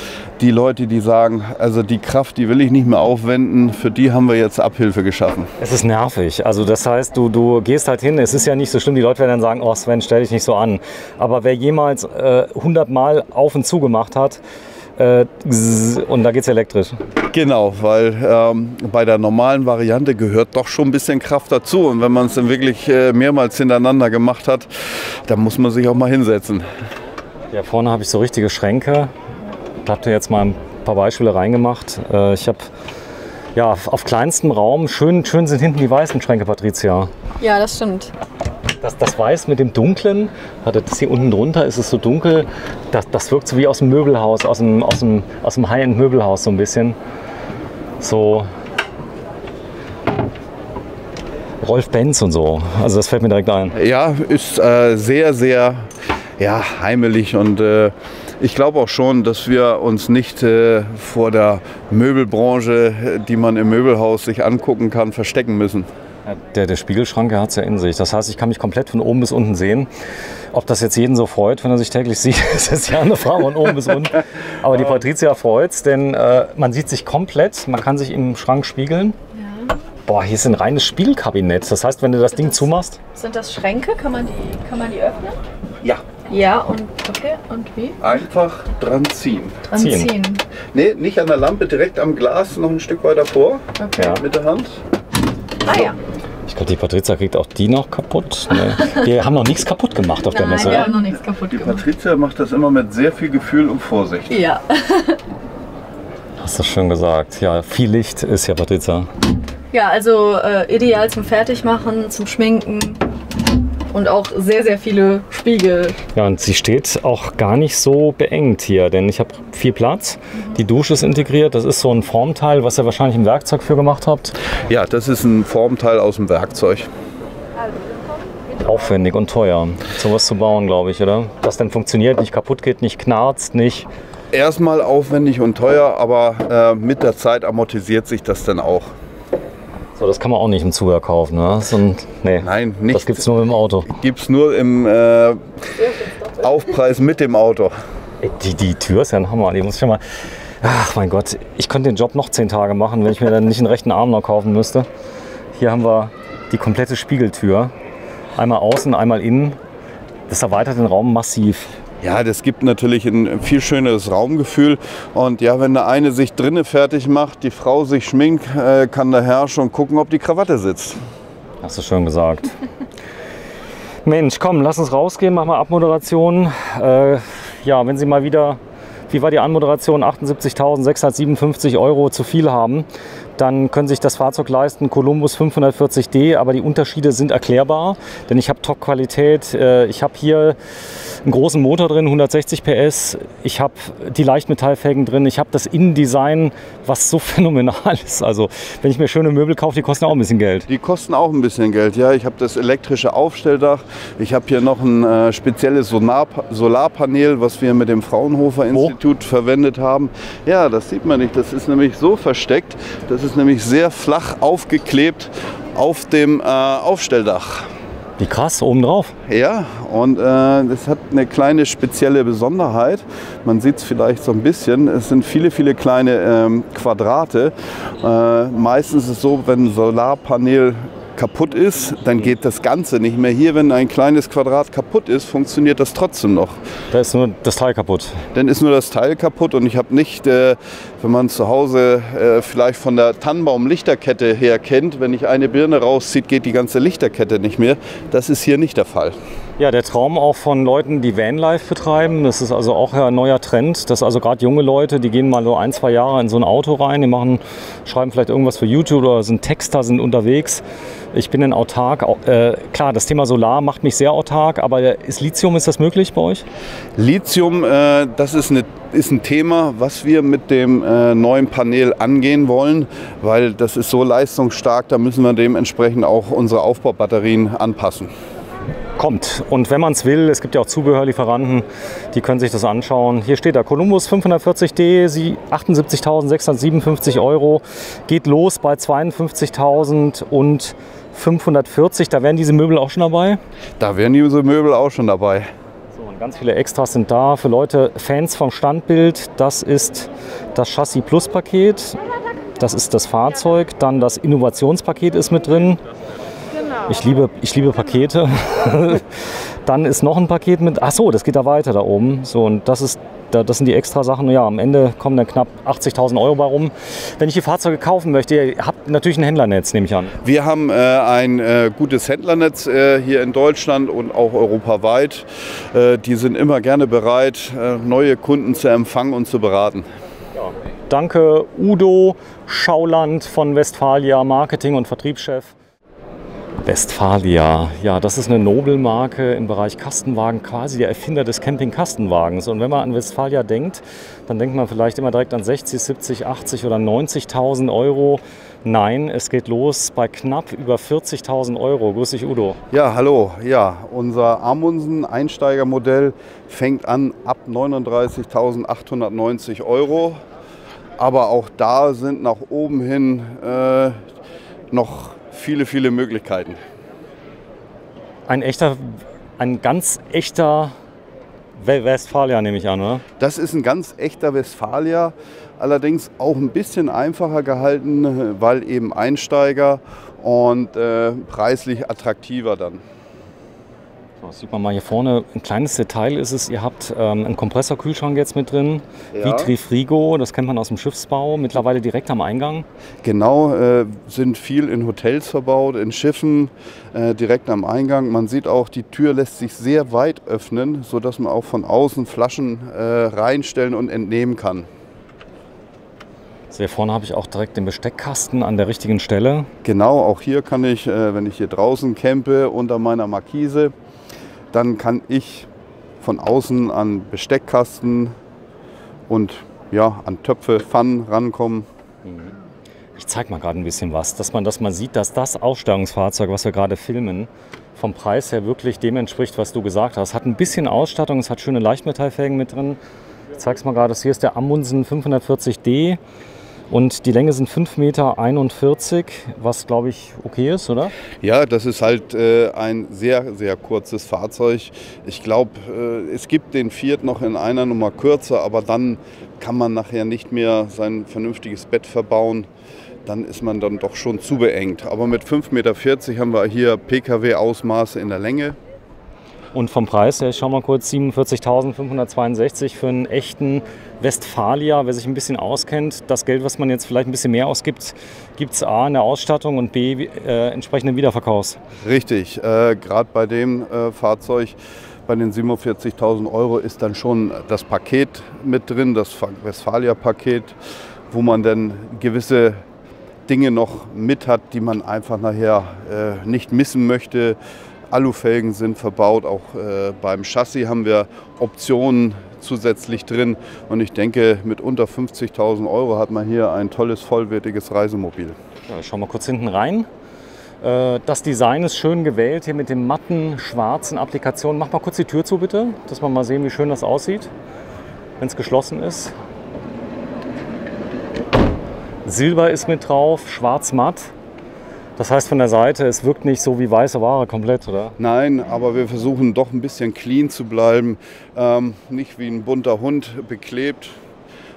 die Leute, die sagen, also die Kraft, die will ich nicht mehr aufwenden, für die haben wir jetzt Abhilfe geschaffen. Es ist nervig, also das heißt, du gehst halt hin, es ist ja nicht so schlimm, die Leute werden dann sagen, oh Sven, stell dich nicht so an, aber wer jemals 100 Mal auf und zu gemacht hat, und da geht es elektrisch. Genau, weil bei der normalen Variante gehört doch schon ein bisschen Kraft dazu. Und wenn man es dann wirklich mehrmals hintereinander gemacht hat, dann muss man sich auch mal hinsetzen. Ja, vorne habe ich so richtige Schränke. Ich habe da jetzt mal ein paar Beispiele reingemacht. Ich habe ja auf kleinstem Raum, schön sind hinten die weißen Schränke, Patricia. Ja, das stimmt. Das Weiß mit dem Dunklen, das hier unten drunter ist es so dunkel, das wirkt so wie aus dem Möbelhaus, aus dem High-End-Möbelhaus so ein bisschen. So Rolf Benz und so, also das fällt mir direkt ein. Ja, ist sehr, sehr heimelig und ich glaube auch schon, dass wir uns nicht vor der Möbelbranche, die man im Möbelhaus sich angucken kann, verstecken müssen. Der Spiegelschrank, der hat es ja in sich. Das heißt, ich kann mich komplett von oben bis unten sehen. Ob das jetzt jeden so freut, wenn er sich täglich sieht, das ist ja eine Frage von oben bis unten. Aber die Patricia freut es, denn man sieht sich komplett, man kann sich im Schrank spiegeln. Ja. Boah, hier ist ein reines Spiegelkabinett. Das heißt, wenn du das Ding zumachst... Sind das Schränke? Kann man die öffnen? Ja. Ja, und okay, und wie? Einfach dran ziehen. Dran ziehen. Nee, nicht an der Lampe, direkt am Glas, noch ein Stück weiter vor. Okay. Ja. Mit der Hand. Ah ja. Ich glaube, die Patricia kriegt auch die noch kaputt. Nee. Wir haben noch nichts kaputt gemacht auf der Messe. Nein, wir haben noch nichts kaputt gemacht. Die Patricia macht das immer mit sehr viel Gefühl und Vorsicht. Ja. Hast du schön gesagt. Ja, viel Licht ist ja, Patricia. Ja, also ideal zum Fertigmachen, zum Schminken. Und auch sehr, sehr viele Spiegel. Ja, und sie steht auch gar nicht so beengt hier, denn ich habe viel Platz. Die Dusche ist integriert. Das ist so ein Formteil, was ihr wahrscheinlich im Werkzeug für gemacht habt. Ja, das ist ein Formteil aus dem Werkzeug. Aufwendig und teuer, sowas zu bauen, glaube ich, oder? Das dann funktioniert, nicht kaputt geht, nicht knarzt, nicht... Erstmal aufwendig und teuer, aber mit der Zeit amortisiert sich das dann auch. So, das kann man auch nicht im Zubehör kaufen, ne? Nee, Nein, nicht. das gibt es nur im Auto. Gibt es nur im Aufpreis mit dem Auto. Ey, die Tür ist ja ein Hammer. Die muss ich schon mal. Ach mein Gott, ich könnte den Job noch 10 Tage machen, wenn ich mir dann nicht einen rechten Arm noch kaufen müsste. Hier haben wir die komplette Spiegeltür. Einmal außen, einmal innen. Das erweitert den Raum massiv. Ja, das gibt natürlich ein viel schöneres Raumgefühl. Und ja, wenn der eine sich drinnen fertig macht, die Frau sich schminkt, kann der Herr schon gucken, ob die Krawatte sitzt. Hast du schön gesagt. Mensch, komm, lass uns rausgehen, mach mal Abmoderation. Ja, wenn Sie mal wieder, wie war die Anmoderation, 78.657 € zu viel haben, dann können Sie sich das Fahrzeug leisten, Columbus 540D, aber die Unterschiede sind erklärbar, denn ich habe Top-Qualität. Ich habe hier einen großen Motor drin, 160 PS, ich habe die Leichtmetallfelgen drin, ich habe das Innendesign, was so phänomenal ist. Also wenn ich mir schöne Möbel kaufe, die kosten auch ein bisschen Geld. Die kosten auch ein bisschen Geld, ja. Ich habe das elektrische Aufstelldach, ich habe hier noch ein spezielles Solarpanel, was wir mit dem Fraunhofer Institut verwendet haben. Ja, das sieht man nicht, das ist nämlich so versteckt, das ist nämlich sehr flach aufgeklebt auf dem Aufstelldach. Wie krass, oben drauf. Ja, und das hat eine kleine spezielle Besonderheit. Man sieht es vielleicht so ein bisschen. Es sind viele, viele kleine Quadrate. Meistens ist es so, wenn ein Solarpanel kaputt ist, dann geht das Ganze nicht mehr. Hier, wenn ein kleines Quadrat kaputt ist, funktioniert das trotzdem noch. Da ist nur das Teil kaputt. Dann ist nur das Teil kaputt und ich habe nicht, wenn man zu Hause vielleicht von der Tannenbaum-Lichterkette her kennt, wenn ich eine Birne rauszieht, geht die ganze Lichterkette nicht mehr. Das ist hier nicht der Fall. Ja, der Traum auch von Leuten, die Vanlife betreiben. Das ist also auch ein neuer Trend. Das also gerade junge Leute, die gehen mal so 1, 2 Jahre in so ein Auto rein, die schreiben vielleicht irgendwas für YouTube oder sind Texter, sind unterwegs. Ich bin dann autark. Klar, das Thema Solar macht mich sehr autark, aber ist Lithium, ist das möglich bei euch? Lithium, das ist ein Thema, was wir mit dem neuen Panel angehen wollen, weil das ist so leistungsstark, da müssen wir dementsprechend auch unsere Aufbaubatterien anpassen. Kommt. Und wenn man es will, es gibt ja auch Zubehörlieferanten, die können sich das anschauen. Hier steht da Columbus 540D, 78.657 €, geht los bei 52.540. Da wären diese Möbel auch schon dabei? Da wären diese Möbel auch schon dabei. So, und ganz viele Extras sind da für Leute, Fans vom Standbild. Das ist das Chassis Plus Paket, das ist das Fahrzeug, dann das Innovationspaket ist mit drin. Ich liebe Pakete. Dann ist noch ein Paket mit. Ach so, das geht da weiter da oben. So, und das sind die extra Sachen. Ja, am Ende kommen dann knapp 80.000 € bei rum. Wenn ich die Fahrzeuge kaufen möchte, ihr habt natürlich ein Händlernetz, nehme ich an. Wir haben ein gutes Händlernetz hier in Deutschland und auch europaweit. Die sind immer gerne bereit, neue Kunden zu empfangen und zu beraten. Ja. Danke, Udo Schauland von Westfalia, Marketing- und Vertriebschef. Westfalia, ja, das ist eine Nobelmarke im Bereich Kastenwagen, quasi der Erfinder des Camping-Kastenwagens. Und wenn man an Westfalia denkt, dann denkt man vielleicht immer direkt an 60, 70, 80 oder 90.000 €. Nein, es geht los bei knapp über 40.000 €. Grüß dich, Udo. Ja, hallo. Ja, unser Amundsen Einsteigermodell fängt an ab 39.890 €. Aber auch da sind nach oben hin noch viele, viele Möglichkeiten. Ein ganz echter Westfalia, nehme ich an, oder? Das ist ein ganz echter Westfalia, allerdings auch ein bisschen einfacher gehalten, weil eben Einsteiger und preislich attraktiver dann. So, das sieht man mal hier vorne. Ein kleines Detail ist es, ihr habt einen Kompressorkühlschrank jetzt mit drin, ja. Vitrifrigo, das kennt man aus dem Schiffsbau, mittlerweile direkt am Eingang. Genau, sind viel in Hotels verbaut, in Schiffen, direkt am Eingang. Man sieht auch, die Tür lässt sich sehr weit öffnen, sodass man auch von außen Flaschen reinstellen und entnehmen kann. So, hier vorne habe ich auch direkt den Besteckkasten an der richtigen Stelle. Genau, auch hier kann ich, wenn ich hier draußen campe, unter meiner Markise, dann kann ich von außen an Besteckkasten und ja, an Töpfe, Pfannen rankommen. Ich zeige mal gerade ein bisschen was, dass man das mal sieht, dass das Ausstattungsfahrzeug, was wir gerade filmen, vom Preis her wirklich dem entspricht, was du gesagt hast. Hat ein bisschen Ausstattung, es hat schöne Leichtmetallfelgen mit drin. Ich zeige es mal gerade, das hier ist der Amundsen 540D. Und die Länge sind 5,41 Meter, was glaube ich okay ist, oder? Ja, das ist halt ein sehr, sehr kurzes Fahrzeug. Ich glaube, es gibt den Fiat noch in einer Nummer kürzer, aber dann kann man nachher nicht mehr sein vernünftiges Bett verbauen. Dann ist man dann doch schon zu beengt. Aber mit 5,40 Meter haben wir hier Pkw-Ausmaße in der Länge. Und vom Preis her, ich schau mal kurz, 47.562 für einen echten Westfalia. Wer sich ein bisschen auskennt, das Geld, was man jetzt vielleicht ein bisschen mehr ausgibt, gibt es A in der Ausstattung und B entsprechenden Wiederverkaufs. Richtig, gerade bei dem Fahrzeug, bei den 47.000 Euro ist dann schon das Paket mit drin, das Westfalia-Paket, wo man dann gewisse Dinge noch mit hat, die man einfach nachher nicht missen möchte. Alufelgen sind verbaut, auch beim Chassis haben wir Optionen zusätzlich drin. Und ich denke, mit unter 50.000 Euro hat man hier ein tolles, vollwertiges Reisemobil. Ja, ich schau mal kurz hinten rein. Das Design ist schön gewählt, hier mit den matten, schwarzen Applikationen. Mach mal kurz die Tür zu, bitte, dass wir mal sehen, wie schön das aussieht, wenn es geschlossen ist. Silber ist mit drauf, schwarz matt. Das heißt von der Seite, es wirkt nicht so wie weiße Ware komplett, oder? Nein, aber wir versuchen doch ein bisschen clean zu bleiben. Nicht wie ein bunter Hund beklebt,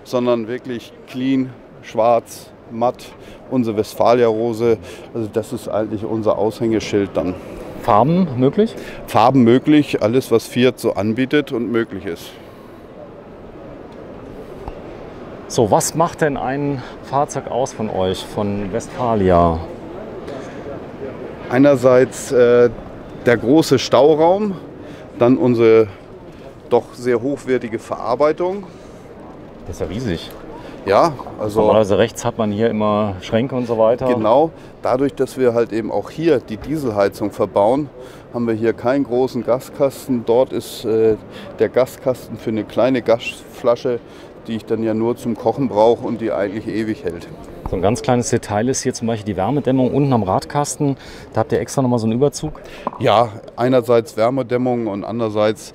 sondern wirklich clean, schwarz, matt. Unsere Westfalia-Rose, also das ist eigentlich unser Aushängeschild dann. Farben möglich? Farben möglich, alles was Fiat so anbietet und möglich ist. So, was macht denn ein Fahrzeug aus von euch, von Westfalia? Einerseits der große Stauraum, dann unsere doch sehr hochwertige Verarbeitung. Das ist ja riesig. Ja, also normalerweise rechts hat man hier immer Schränke und so weiter. Genau, dadurch, dass wir halt eben auch hier die Dieselheizung verbauen, haben wir hier keinen großen Gaskasten. Dort ist der Gaskasten für eine kleine Gasflasche, die ich dann ja nur zum Kochen brauche und die eigentlich ewig hält. So ein ganz kleines Detail ist hier zum Beispiel die Wärmedämmung unten am Radkasten. Da habt ihr extra nochmal so einen Überzug. Ja, einerseits Wärmedämmung und andererseits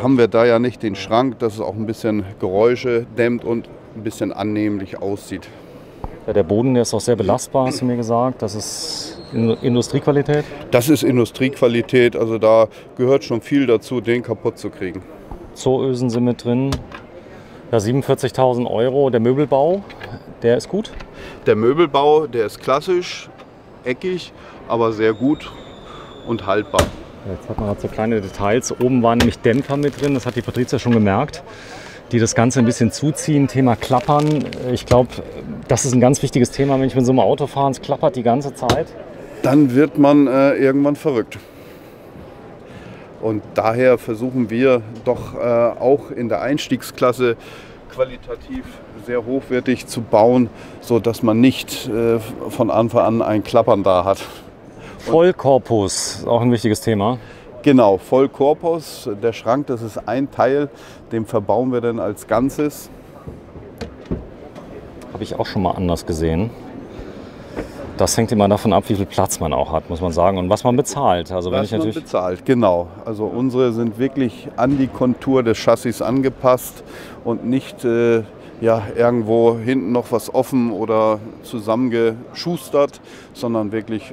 haben wir da ja nicht den Schrank, dass es auch ein bisschen Geräusche dämmt und ein bisschen annehmlich aussieht. Ja, der Boden, der ist auch sehr belastbar, hast du mir gesagt. Das ist Industriequalität? Das ist Industriequalität, also da gehört schon viel dazu, den kaputt zu kriegen. Zooösen sind mit drin. Ja, 47.000 Euro. Der Möbelbau, der ist gut? Der Möbelbau, der ist klassisch, eckig, aber sehr gut und haltbar. Jetzt hat man halt so kleine Details. Oben waren nämlich Dämpfer mit drin, das hat die Patricia schon gemerkt, die das Ganze ein bisschen zuziehen. Thema Klappern. Ich glaube, das ist ein ganz wichtiges Thema, wenn ich mit so einem Auto fahre, es klappert die ganze Zeit. Dann wird man irgendwann verrückt. Und daher versuchen wir doch auch in der Einstiegsklasse qualitativ sehr hochwertig zu bauen, sodass man nicht von Anfang an ein Klappern da hat. Vollkorpus, ist auch ein wichtiges Thema. Genau, Vollkorpus. Der Schrank, das ist ein Teil, den verbauen wir dann als Ganzes. Habe ich auch schon mal anders gesehen. Das hängt immer davon ab, wie viel Platz man auch hat, muss man sagen, und was man bezahlt. Also wenn was ich natürlich man bezahlt, genau. Also unsere sind wirklich an die Kontur des Chassis angepasst und nicht irgendwo hinten noch was offen oder zusammengeschustert, sondern wirklich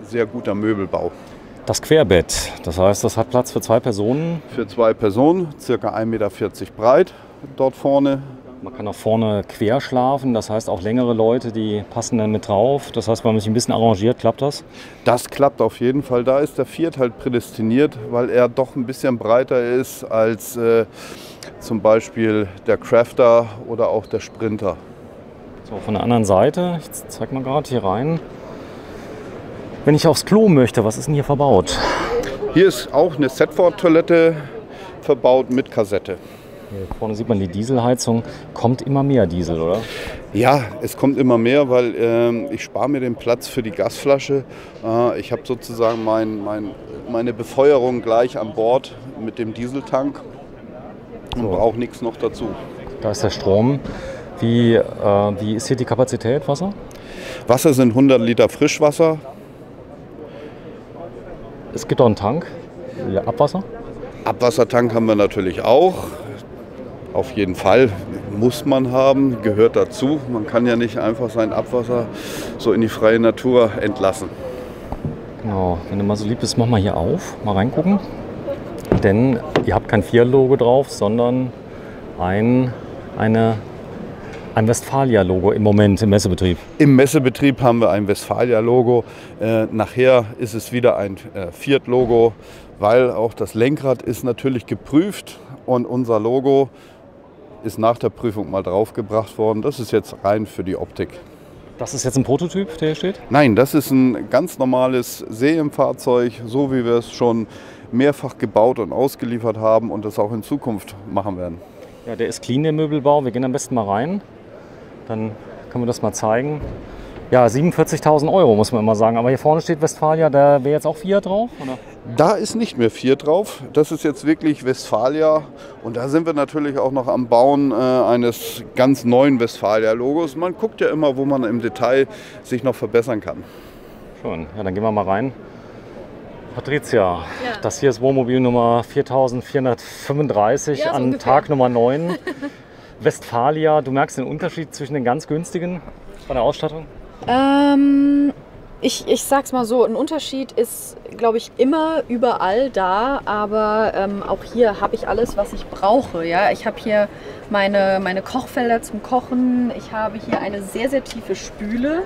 sehr guter Möbelbau. Das Querbett, das heißt, das hat Platz für 2 Personen. Für 2 Personen, ca. 1,40 Meter breit dort vorne. Man kann auch vorne quer schlafen, das heißt auch längere Leute, die passen dann mit drauf. Das heißt, wenn man sich ein bisschen arrangiert, klappt das? Das klappt auf jeden Fall. Da ist der Fiat halt prädestiniert, weil er doch ein bisschen breiter ist als zum Beispiel der Crafter oder auch der Sprinter. So, von der anderen Seite, ich zeig mal gerade hier rein. Wenn ich aufs Klo möchte, was ist denn hier verbaut? Hier ist auch eine Setford-Toilette verbaut mit Kassette. Hier vorne sieht man die Dieselheizung. Kommt immer mehr Diesel, oder? Ja, es kommt immer mehr, weil ich spare mir den Platz für die Gasflasche. Ich habe sozusagen meine Befeuerung gleich an Bord mit dem Dieseltank und brauche nichts noch dazu. Da ist der Strom. Wie ist hier die Kapazität Wasser? Wasser sind 100 Liter Frischwasser. Es gibt auch einen Tank, Abwasser. Abwassertank haben wir natürlich auch. Auf jeden Fall. muss man haben, gehört dazu. Man kann ja nicht einfach sein Abwasser so in die freie Natur entlassen. Genau, wenn du mal so lieb bist, mach mal hier auf, mal reingucken. Denn ihr habt kein Fiat-Logo drauf, sondern ein Westfalia-Logo im Moment im Messebetrieb. Im Messebetrieb haben wir ein Westfalia-Logo. Nachher ist es wieder ein Fiat-Logo, weil auch das Lenkrad ist natürlich geprüft und unser Logo ist nach der Prüfung mal draufgebracht worden. Das ist jetzt rein für die Optik. Das ist jetzt ein Prototyp, der hier steht? Nein, das ist ein ganz normales Serienfahrzeug, so wie wir es schon mehrfach gebaut und ausgeliefert haben und das auch in Zukunft machen werden. Ja, der ist clean, der Möbelbau. Wir gehen am besten mal rein. Dann können wir das mal zeigen. Ja, 47.000 Euro muss man immer sagen. Aber hier vorne steht Westfalia, da wäre jetzt auch Fiat drauf? Oder? Da ist nicht mehr Fiat drauf. Das ist jetzt wirklich Westfalia. Und da sind wir natürlich auch noch am Bauen eines ganz neuen Westfalia-Logos. Man guckt ja immer, wo man im Detail sich noch verbessern kann. Schön. Ja, dann gehen wir mal rein. Patricia, das hier ist Wohnmobil Nummer 4435 Ja, so an ungefähr. Tag Nummer 9. Westfalia, du merkst den Unterschied zwischen den ganz günstigen bei der Ausstattung? Ich sag's mal so, ein Unterschied ist, glaube ich, immer überall da, aber auch hier habe ich alles, was ich brauche. Ja? Ich habe hier meine Kochfelder zum Kochen, ich habe hier eine sehr, sehr tiefe Spüle.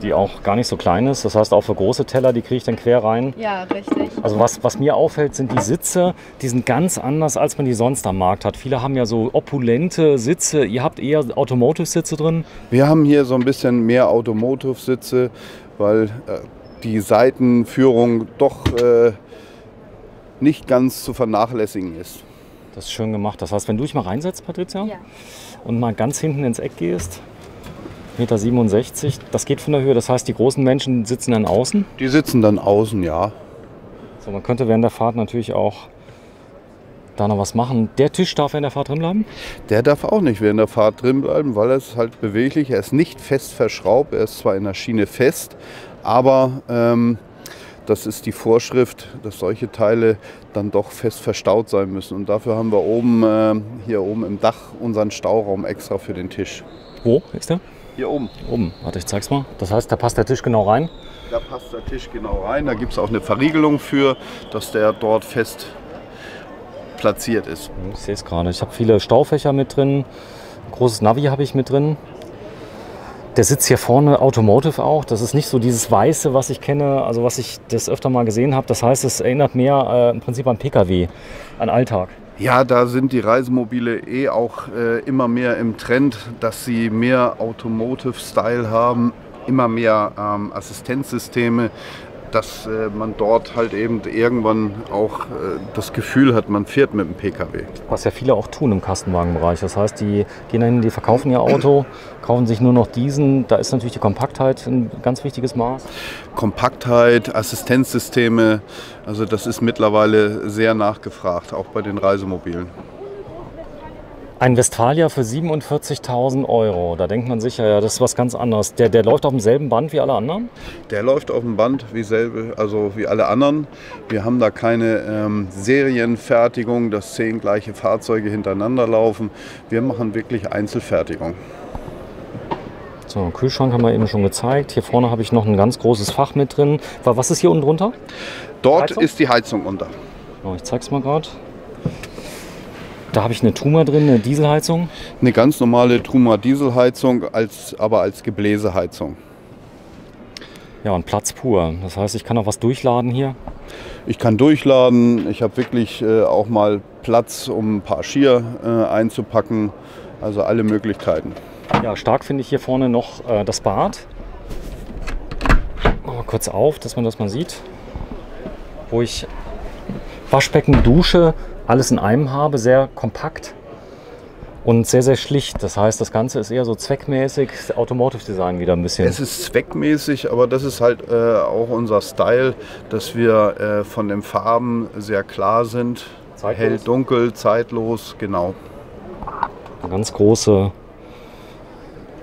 Die auch gar nicht so klein ist. Das heißt, auch für große Teller, die kriege ich dann quer rein. Ja, richtig. Also was mir auffällt, sind die Sitze. Die sind ganz anders, als man die sonst am Markt hat. Viele haben ja so opulente Sitze. Ihr habt eher Automotive-Sitze drin. Wir haben hier so ein bisschen mehr Automotive-Sitze, weil die Seitenführung doch nicht ganz zu vernachlässigen ist. Das ist schön gemacht. Das heißt, wenn du dich mal reinsetzt, Patricia, Ja. und mal ganz hinten ins Eck gehst, 1,67 Meter, das geht von der Höhe. Das heißt, die großen Menschen sitzen dann außen. Die sitzen dann außen, ja. So, man könnte während der Fahrt natürlich auch da noch was machen. Der Tisch darf während der Fahrt drin bleiben? Der darf auch nicht während der Fahrt drin bleiben, weil er ist halt beweglich. Er ist nicht fest verschraubt, er ist zwar in der Schiene fest, aber das ist die Vorschrift, dass solche Teile dann doch fest verstaut sein müssen. Und dafür haben wir oben, hier oben im Dach unseren Stauraum extra für den Tisch. Wo ist der? Hier oben. Oben. Warte, ich zeig's mal. Das heißt, da passt der Tisch genau rein. Da passt der Tisch genau rein. Da gibt es auch eine Verriegelung für, dass der dort fest platziert ist. Ich sehe es gerade. Ich habe viele Staufächer mit drin. Ein großes Navi habe ich mit drin. Der Sitz hier vorne, Automotive auch. Das ist nicht so dieses Weiße, was ich kenne, also was ich das öfter mal gesehen habe. Das heißt, es erinnert mehr im Prinzip an Pkw, an Alltag. Ja, da sind die Reisemobile auch immer mehr im Trend, dass sie mehr Automotive-Style haben, immer mehr Assistenzsysteme, dass man dort halt eben irgendwann auch das Gefühl hat, man fährt mit dem Pkw. Was ja viele auch tun im Kastenwagenbereich. Das heißt, die gehen dahin, die verkaufen ihr Auto, kaufen sich nur noch diesen. Da ist natürlich die Kompaktheit ein ganz wichtiges Maß. Kompaktheit, Assistenzsysteme, also das ist mittlerweile sehr nachgefragt, auch bei den Reisemobilen. Ein Westfalia für 47.000 Euro. Da denkt man sicher, ja, das ist was ganz anderes. Der läuft auf demselben Band wie alle anderen? Der läuft auf dem Band wie alle anderen. Wir haben da keine Serienfertigung, dass 10 gleiche Fahrzeuge hintereinander laufen. Wir machen wirklich Einzelfertigung. So, Kühlschrank haben wir eben schon gezeigt. Hier vorne habe ich noch ein ganz großes Fach mit drin. Was ist hier unten drunter? Dort Heizung? ist die Heizung unter. Oh, ich zeige es mal gerade. Da habe ich eine Truma drin, eine Dieselheizung. Eine ganz normale Truma Dieselheizung, aber als Gebläseheizung. Ja, und Platz pur. Das heißt, ich kann auch was durchladen hier. Ich kann durchladen. Ich habe wirklich auch mal Platz, um ein paar Skier einzupacken. Also alle Möglichkeiten. Ja, stark finde ich hier vorne noch das Bad. Mal kurz auf, dass man das mal sieht. Wo ich Waschbecken, Dusche, alles in einem habe, sehr kompakt und sehr, sehr schlicht. Das heißt, das Ganze ist eher so zweckmäßig, Automotive Design wieder ein bisschen. Es ist zweckmäßig, aber das ist halt auch unser Style, dass wir von den Farben sehr klar sind. Zeitlos. Hell, dunkel, zeitlos, genau. Eine ganz große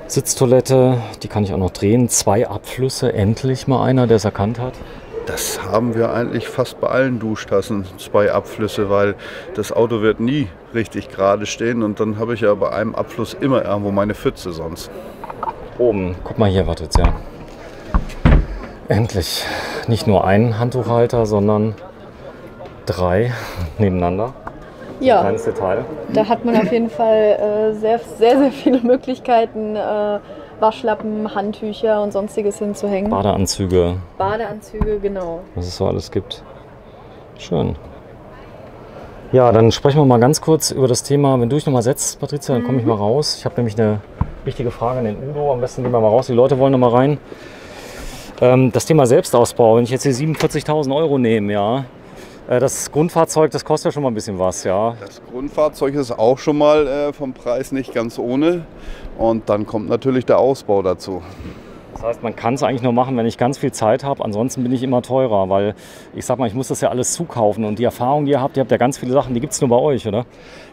Sitztoilette, die kann ich auch noch drehen. 2 Abflüsse, endlich mal einer, der es erkannt hat. Das haben wir eigentlich fast bei allen Duschtassen, 2 Abflüsse, weil das Auto wird nie richtig gerade stehen und dann habe ich ja bei einem Abfluss immer irgendwo meine Pfütze sonst. Oben, guck mal hier, wartet ja. Endlich. Nicht nur ein Handtuchhalter, sondern 3 nebeneinander. Ja, ein kleines Detail. Da hat man auf jeden Fall sehr, sehr viele Möglichkeiten, Waschlappen, Handtücher und sonstiges hinzuhängen. Badeanzüge. Badeanzüge, genau. Was es so alles gibt. Schön. Ja, dann sprechen wir mal ganz kurz über das Thema. Wenn du dich nochmal setzt, Patricia, dann komme ich mal raus. Ich habe nämlich eine wichtige Frage an den Udo. Am besten gehen wir mal raus. Die Leute wollen noch mal rein. Das Thema Selbstausbau. Wenn ich jetzt hier 47.000 € nehme, ja. Das Grundfahrzeug, das kostet ja schon mal ein bisschen was, ja. Das Grundfahrzeug ist auch schon mal vom Preis nicht ganz ohne. Und dann kommt natürlich der Ausbau dazu. Das heißt, man kann es eigentlich nur machen, wenn ich ganz viel Zeit habe. Ansonsten bin ich immer teurer, weil ich sag mal, ich muss das ja alles zukaufen. Und die Erfahrung, die ihr habt ja ganz viele Sachen, die gibt es nur bei euch, oder?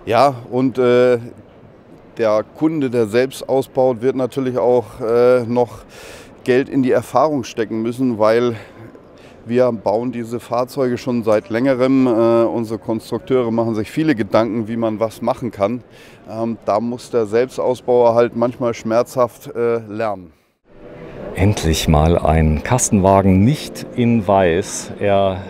Ja, und der Kunde, der selbst ausbaut, wird natürlich auch noch Geld in die Erfahrung stecken müssen, weil wir bauen diese Fahrzeuge schon seit längerem. Unsere Konstrukteure machen sich viele Gedanken, wie man was machen kann. Da muss der Selbstausbauer halt manchmal schmerzhaft lernen. Endlich mal ein Kastenwagen nicht in weiß. Er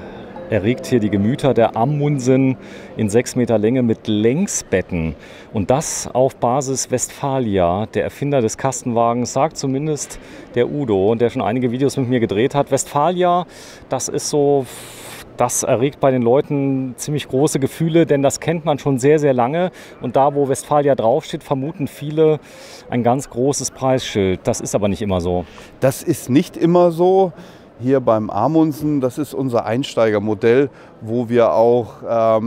erregt hier die Gemüter, der Amundsen in 6 Meter Länge mit Längsbetten. Und das auf Basis Westfalia. Der Erfinder des Kastenwagens, sagt zumindest der Udo, der schon einige Videos mit mir gedreht hat. Westfalia, das ist so, das erregt bei den Leuten ziemlich große Gefühle, denn das kennt man schon sehr, sehr lange. Und da, wo Westfalia draufsteht, vermuten viele ein ganz großes Preisschild. Das ist aber nicht immer so. Das ist nicht immer so. Hier beim Amundsen, das ist unser Einsteigermodell, wo wir auch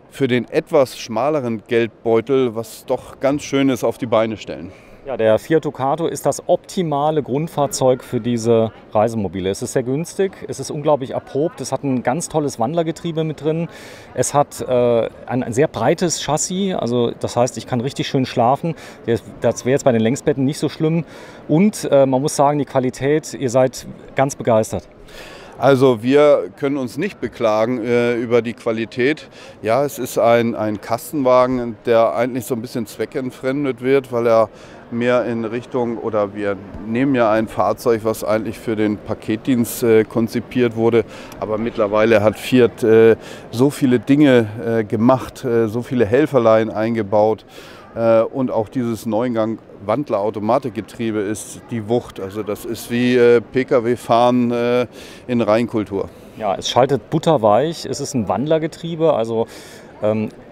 für den etwas schmaleren Geldbeutel was doch ganz Schönes auf die Beine stellen. Ja, der Fiat Ducato ist das optimale Grundfahrzeug für diese Reisemobile. Es ist sehr günstig, es ist unglaublich erprobt, es hat ein ganz tolles Wandlergetriebe mit drin, es hat ein sehr breites Chassis, also das heißt, ich kann richtig schön schlafen. Das wäre jetzt bei den Längsbetten nicht so schlimm. Und man muss sagen, die Qualität, ihr seid ganz begeistert. Also wir können uns nicht beklagen über die Qualität. Ja, es ist ein Kastenwagen, der eigentlich so ein bisschen zweckentfremdet wird, weil er mehr in Richtung, oder wir nehmen ja ein Fahrzeug, was eigentlich für den Paketdienst konzipiert wurde. Aber mittlerweile hat Fiat so viele Dinge gemacht, so viele Helferlein eingebaut. Und auch dieses Neungang-Wandler-Automatikgetriebe ist die Wucht. Also das ist wie Pkw-Fahren in Reinkultur. Ja, es schaltet butterweich, es ist ein Wandlergetriebe, also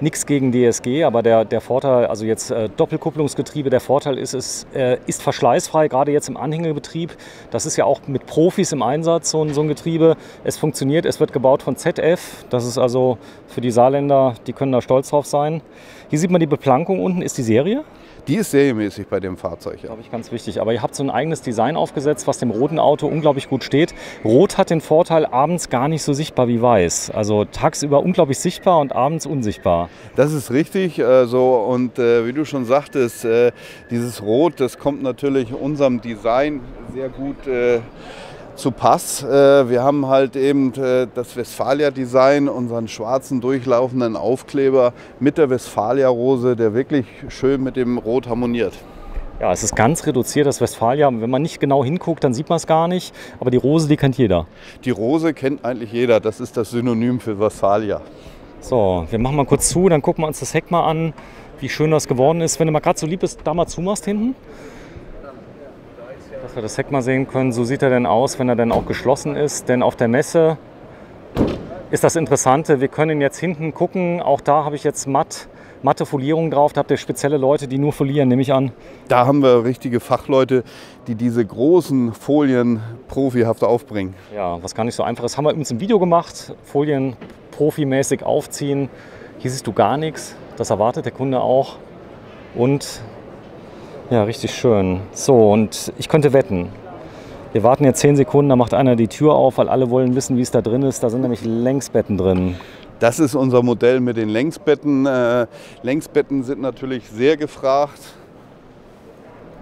nichts gegen DSG, aber der Vorteil, also jetzt Doppelkupplungsgetriebe, der Vorteil ist, es ist verschleißfrei, gerade jetzt im Anhängebetrieb. Das ist ja auch mit Profis im Einsatz, so ein Getriebe. Es funktioniert, es wird gebaut von ZF. Das ist also für die Saarländer, die können da stolz drauf sein. Hier sieht man die Beplankung unten, ist die Serie? Die ist serienmäßig bei dem Fahrzeug. Ja. Glaube ich, ganz wichtig. Aber ihr habt so ein eigenes Design aufgesetzt, was dem roten Auto unglaublich gut steht. Rot hat den Vorteil, abends gar nicht so sichtbar wie weiß. Also tagsüber unglaublich sichtbar und abends unsichtbar. Das ist richtig. Und wie du schon sagtest, dieses Rot, das kommt natürlich unserem Design sehr gut zu Pass. Wir haben halt eben das Westfalia-Design, unseren schwarzen durchlaufenden Aufkleber mit der Westfalia-Rose, der wirklich schön mit dem Rot harmoniert. Ja, es ist ganz reduziert, das Westfalia. Wenn man nicht genau hinguckt, dann sieht man es gar nicht. Aber die Rose, die kennt jeder. Die Rose kennt eigentlich jeder. Das ist das Synonym für Westfalia. So, wir machen mal kurz zu, dann gucken wir uns das Heck mal an, wie schön das geworden ist. Wenn du mal gerade so lieb bist, da mal zumachst hinten. Dass wir das Heck mal sehen können, so sieht er denn aus, wenn er dann auch geschlossen ist. Denn auf der Messe ist das Interessante, wir können jetzt hinten gucken, auch da habe ich jetzt matte Folierung drauf, da habt ihr spezielle Leute, die nur folieren, nehme ich an. Da haben wir richtige Fachleute, die diese großen Folien profihaft aufbringen. Ja, was gar nicht so einfach ist, haben wir übrigens ein Video gemacht, Folien profimäßig aufziehen. Hier siehst du gar nichts, das erwartet der Kunde auch. Und ja, richtig schön. So, und ich könnte wetten, wir warten jetzt 10 Sekunden, da macht einer die Tür auf, weil alle wollen wissen, wie es da drin ist. Da sind nämlich Längsbetten drin. Das ist unser Modell mit den Längsbetten. Längsbetten sind natürlich sehr gefragt.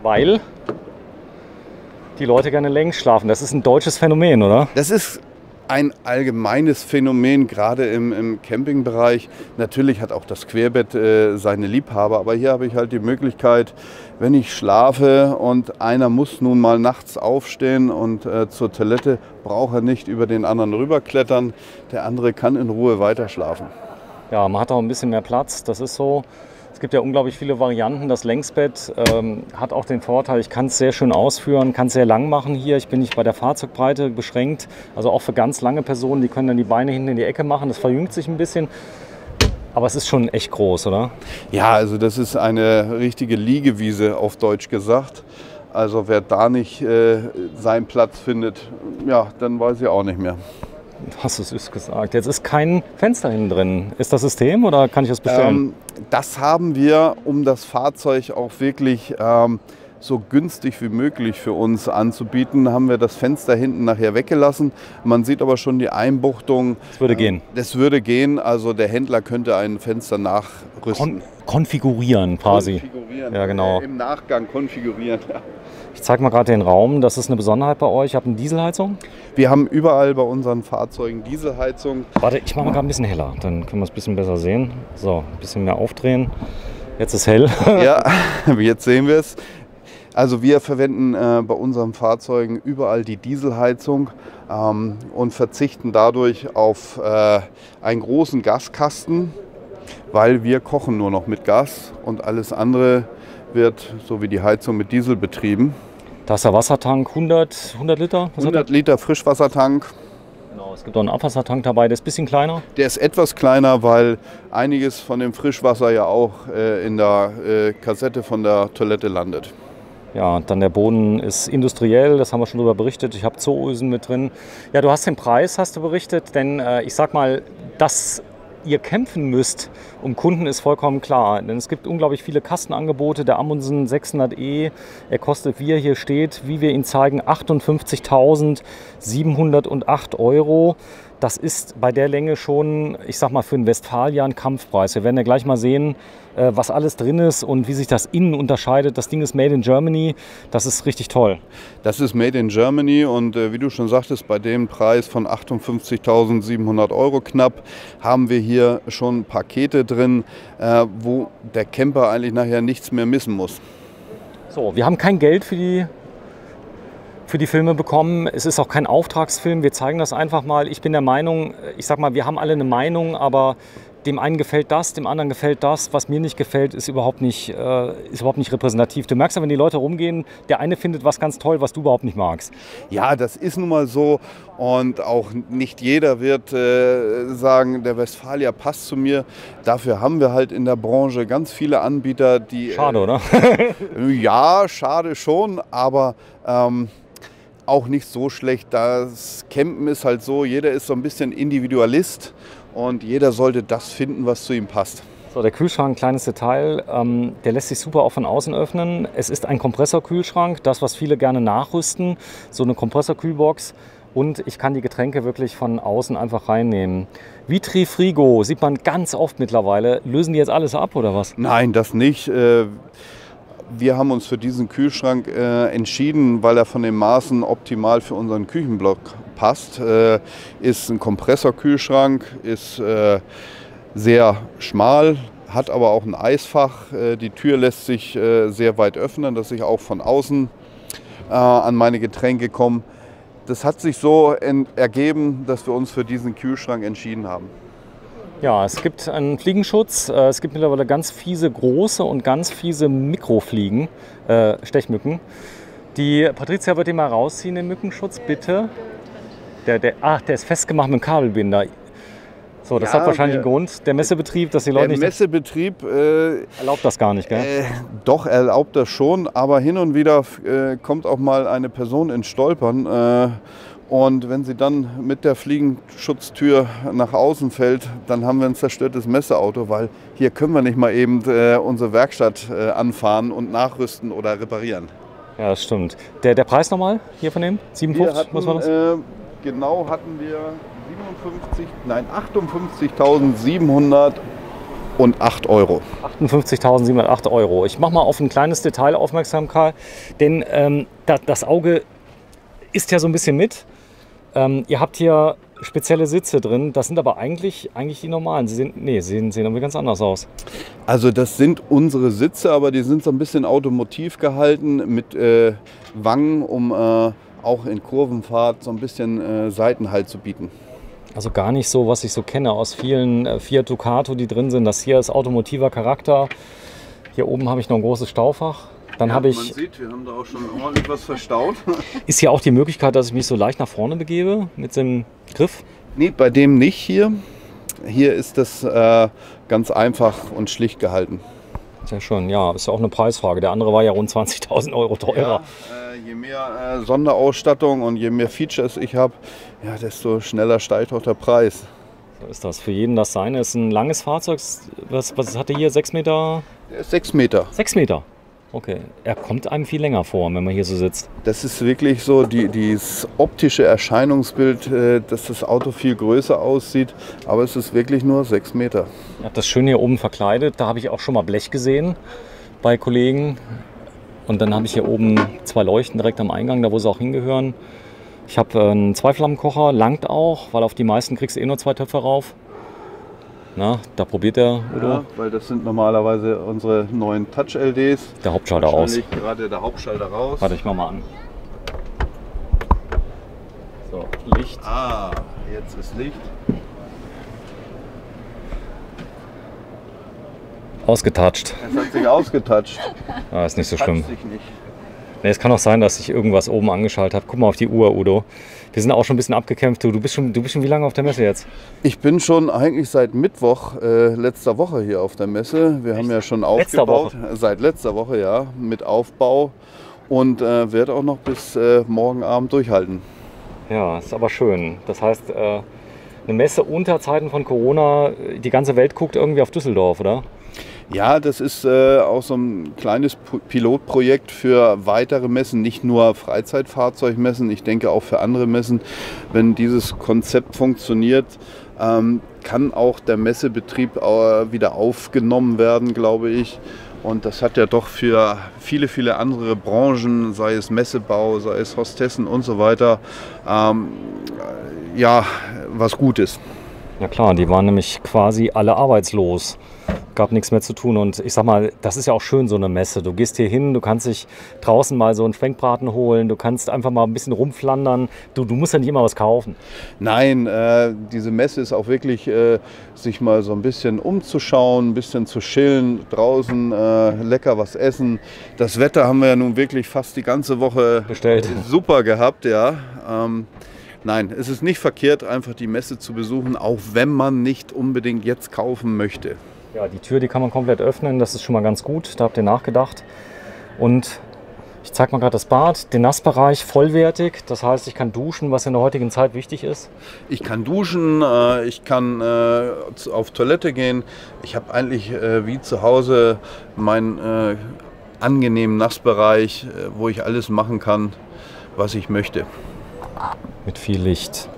Weil die Leute gerne längs schlafen. Das ist ein deutsches Phänomen, oder? Das ist ein allgemeines Phänomen, gerade im Campingbereich. Natürlich hat auch das Querbett seine Liebhaber, aber hier habe ich halt die Möglichkeit, wenn ich schlafe und einer muss nun mal nachts aufstehen und zur Toilette, braucht er nicht über den anderen rüberklettern. Der andere kann in Ruhe weiter schlafen. Ja, man hat auch ein bisschen mehr Platz, das ist so. Es gibt ja unglaublich viele Varianten. Das Längsbett hat auch den Vorteil, ich kann es sehr schön ausführen, kann es sehr lang machen hier. Ich bin nicht bei der Fahrzeugbreite beschränkt. Also auch für ganz lange Personen, die können dann die Beine hinten in die Ecke machen. Das verjüngt sich ein bisschen. Aber es ist schon echt groß, oder? Ja, also das ist eine richtige Liegewiese, auf Deutsch gesagt. Also wer da nicht seinen Platz findet, ja, dann weiß ich auch nicht mehr. Hast du süß gesagt. Jetzt ist kein Fenster hinten drin. Ist das System oder kann ich das bestellen? Das haben wir, um das Fahrzeug auch wirklich so günstig wie möglich für uns anzubieten, haben wir das Fenster hinten nachher weggelassen. Man sieht aber schon die Einbuchtung. Das würde gehen. Das würde gehen. Also der Händler könnte ein Fenster nachrüsten. Konfigurieren quasi. Konfigurieren. Ja, genau. Im Nachgang konfigurieren. Ich zeige mal gerade den Raum. Das ist eine Besonderheit bei euch. Ich habe eine Dieselheizung. Wir haben überall bei unseren Fahrzeugen Dieselheizung. Warte, ich mache mal gerade ein bisschen heller. Dann können wir es ein bisschen besser sehen. So, ein bisschen mehr aufdrehen. Jetzt ist hell. Ja, jetzt sehen wir es. Also wir verwenden bei unseren Fahrzeugen überall die Dieselheizung und verzichten dadurch auf einen großen Gaskasten, weil wir kochen nur noch mit Gas und alles andere wird, so wie die Heizung, mit Diesel betrieben. Da ist der Wassertank 100 Liter. 100 Liter Frischwassertank. Genau, es gibt auch einen Abwassertank dabei, der ist ein bisschen kleiner. Der ist etwas kleiner, weil einiges von dem Frischwasser ja auch in der Kassette von der Toilette landet. Ja, dann der Boden ist industriell, das haben wir schon darüber berichtet. Ich habe Zooösen mit drin. Ja, du hast den Preis, hast du berichtet, denn ich sag mal, dass ihr kämpfen müsst um Kunden ist vollkommen klar. Denn es gibt unglaublich viele Kastenangebote. Der Amundsen 600e, er kostet, wie er hier steht, wie wir ihn zeigen, 58.708 €. Das ist bei der Länge schon, ich sag mal, für einen Westfalia ein Kampfpreis. Wir werden ja gleich mal sehen, was alles drin ist und wie sich das innen unterscheidet. Das Ding ist Made in Germany. Das ist richtig toll. Das ist Made in Germany und wie du schon sagtest, bei dem Preis von 58.700 € knapp haben wir hier schon Pakete drin, wo der Camper eigentlich nachher nichts mehr missen muss. So, wir haben kein Geld für die Filme bekommen. Es ist auch kein Auftragsfilm. Wir zeigen das einfach mal. Ich bin der Meinung, ich sag mal, wir haben alle eine Meinung, aber dem einen gefällt das, dem anderen gefällt das. Was mir nicht gefällt, ist überhaupt nicht repräsentativ. Du merkst ja, wenn die Leute rumgehen, der eine findet was ganz toll, was du überhaupt nicht magst. Ja, das ist nun mal so und auch nicht jeder wird sagen, der Westfalia passt zu mir. Dafür haben wir halt in der Branche ganz viele Anbieter, die... Schade, oder? Ja, schade schon, aber... auch nicht so schlecht. Das Campen ist halt so, jeder ist so ein bisschen Individualist und jeder sollte das finden, was zu ihm passt. So, der Kühlschrank, kleines Detail, der lässt sich super auch von außen öffnen. Es ist ein Kompressorkühlschrank, das, was viele gerne nachrüsten, so eine Kompressorkühlbox. Und ich kann die Getränke wirklich von außen einfach reinnehmen. Vitri Frigo sieht man ganz oft mittlerweile. Lösen die jetzt alles ab oder was? Nein, das nicht. Wir haben uns für diesen Kühlschrank entschieden, weil er von den Maßen optimal für unseren Küchenblock passt. Ist ein Kompressorkühlschrank, ist sehr schmal, hat aber auch ein Eisfach. Die Tür lässt sich sehr weit öffnen, dass ich auch von außen an meine Getränke komme. Das hat sich so ergeben, dass wir uns für diesen Kühlschrank entschieden haben. Ja, es gibt einen Fliegenschutz. Es gibt mittlerweile ganz fiese große und ganz fiese Mikrofliegen, Stechmücken. Die Patricia wird den mal rausziehen, den Mückenschutz, bitte. Der ist festgemacht mit dem Kabelbinder. So, das hat wahrscheinlich einen Grund. Der Messebetrieb, dass die Leute nicht... Der Messebetrieb erlaubt das gar nicht, gell? Doch, erlaubt das schon, aber hin und wieder kommt auch mal eine Person ins Stolpern. Und wenn sie dann mit der Fliegenschutztür nach außen fällt, dann haben wir ein zerstörtes Messeauto, weil hier können wir nicht mal eben unsere Werkstatt anfahren und nachrüsten oder reparieren. Ja, das stimmt. Der Preis nochmal hier von dem? 57, muss man das? Genau hatten wir 58.708 €. 58.708 €. Ich mache mal auf ein kleines Detail aufmerksam, Karl, denn das Auge isst ja so ein bisschen mit. Ihr habt hier spezielle Sitze drin. Das sind aber eigentlich die normalen. Sie sehen irgendwie ganz anders aus. Also das sind unsere Sitze, aber die sind so ein bisschen automotiv gehalten mit Wangen, um auch in Kurvenfahrt so ein bisschen Seitenhalt zu bieten. Also gar nicht so, was ich so kenne aus vielen Fiat Ducato, die drin sind. Das hier ist automotiver Charakter. Hier oben habe ich noch ein großes Staufach. Dann habe ich. Man sieht, wir haben da auch schon ordentlich was verstaut. Ist hier auch die Möglichkeit, dass ich mich so leicht nach vorne begebe mit dem Griff? Nee, bei dem nicht hier. Hier ist das ganz einfach und schlicht gehalten. Sehr schön, ja, ist ja auch eine Preisfrage. Der andere war ja rund 20.000 € teurer. Ja, je mehr Sonderausstattung und je mehr Features ich habe, ja, desto schneller steigt auch der Preis. So ist das. Für jeden das Seine. Ist ein langes Fahrzeug. Was hat er hier? 6 Meter? Der ist 6 Meter. 6 Meter. Okay. Er kommt einem viel länger vor, wenn man hier so sitzt. Das ist wirklich so dieses optische Erscheinungsbild, dass das Auto viel größer aussieht, aber es ist wirklich nur 6 Meter. Ich habe das schön hier oben verkleidet. Da habe ich auch schon mal Blech gesehen bei Kollegen. Und dann habe ich hier oben 2 Leuchten direkt am Eingang, da wo sie auch hingehören. Ich habe einen Zweiflammenkocher, langt auch, weil auf die meisten kriegst du eh nur 2 Töpfe rauf. Na, da probiert der Udo. Ja, weil das sind normalerweise unsere neuen Touch-LDs. Der Hauptschalter aus. Gerade der Hauptschalter raus. Warte, ich mach mal an. So, Licht. Ah, jetzt ist Licht. Ausgetatscht. Es hat sich ausgetatscht. Ah, ist nicht so schlimm. Sich nicht. Nee, es kann auch sein, dass ich irgendwas oben angeschaltet habe. Guck mal auf die Uhr, Udo. Wir sind auch schon ein bisschen abgekämpft. Du bist schon wie lange auf der Messe jetzt? Ich bin schon eigentlich seit Mittwoch letzter Woche hier auf der Messe. Wir haben ja schon aufgebaut. Seit letzter Woche, ja, mit Aufbau. Und werde auch noch bis morgen Abend durchhalten. Ja, ist aber schön. Das heißt, eine Messe unter Zeiten von Corona, die ganze Welt guckt irgendwie auf Düsseldorf, oder? Ja, das ist auch so ein kleines Pilotprojekt für weitere Messen, nicht nur Freizeitfahrzeugmessen, ich denke auch für andere Messen. Wenn dieses Konzept funktioniert, kann auch der Messebetrieb wieder aufgenommen werden, glaube ich. Und das hat ja doch für viele, viele andere Branchen, sei es Messebau, sei es Hostessen und so weiter, ja, was Gutes. Ja klar, die waren nämlich quasi alle arbeitslos. Gab nichts mehr zu tun und ich sag mal, das ist ja auch schön, so eine Messe. Du gehst hier hin, du kannst dich draußen mal so einen Schwenkbraten holen, du kannst einfach mal ein bisschen rumflandern. Du musst ja nicht immer was kaufen. Nein, diese Messe ist auch wirklich, sich mal so ein bisschen umzuschauen, ein bisschen zu chillen, draußen lecker was essen. Das Wetter haben wir ja nun wirklich fast die ganze Woche bestellt. Super gehabt, ja. Nein, es ist nicht verkehrt, einfach die Messe zu besuchen, auch wenn man nicht unbedingt jetzt kaufen möchte. Ja, die Tür, die kann man komplett öffnen, das ist schon mal ganz gut, da habt ihr nachgedacht. Und ich zeige mal gerade das Bad, den Nassbereich vollwertig, das heißt, ich kann duschen, was in der heutigen Zeit wichtig ist. Ich kann duschen, ich kann auf Toilette gehen. Ich habe eigentlich wie zu Hause meinen angenehmen Nassbereich, wo ich alles machen kann, was ich möchte. Mit viel Licht.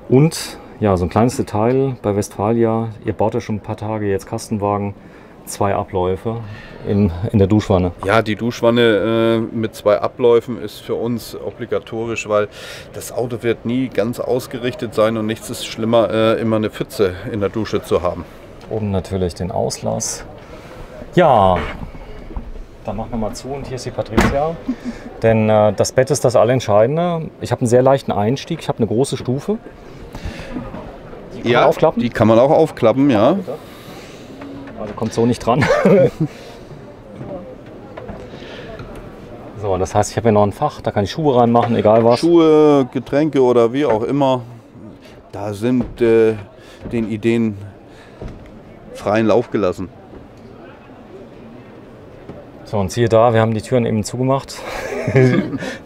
Und ja, so ein kleines Detail bei Westfalia, ihr baut ja schon ein paar Tage jetzt Kastenwagen, 2 Abläufe in der Duschwanne. Ja, die Duschwanne mit 2 Abläufen ist für uns obligatorisch, weil das Auto wird nie ganz ausgerichtet sein und nichts ist schlimmer, immer eine Pfütze in der Dusche zu haben. Oben natürlich den Auslass. Ja, dann machen wir mal zu und hier ist die Patricia. Denn das Bett ist das Allentscheidende. Ich habe einen sehr leichten Einstieg, ich habe eine große Stufe. Die kann man aufklappen? Die kann man auch aufklappen, ja. Also kommt so nicht dran. So, das heißt, ich habe hier noch ein Fach, da kann ich Schuhe reinmachen, egal was. Schuhe, Getränke oder wie auch immer. Da sind den Ideen freien Lauf gelassen. So, und siehe da, wir haben die Türen eben zugemacht.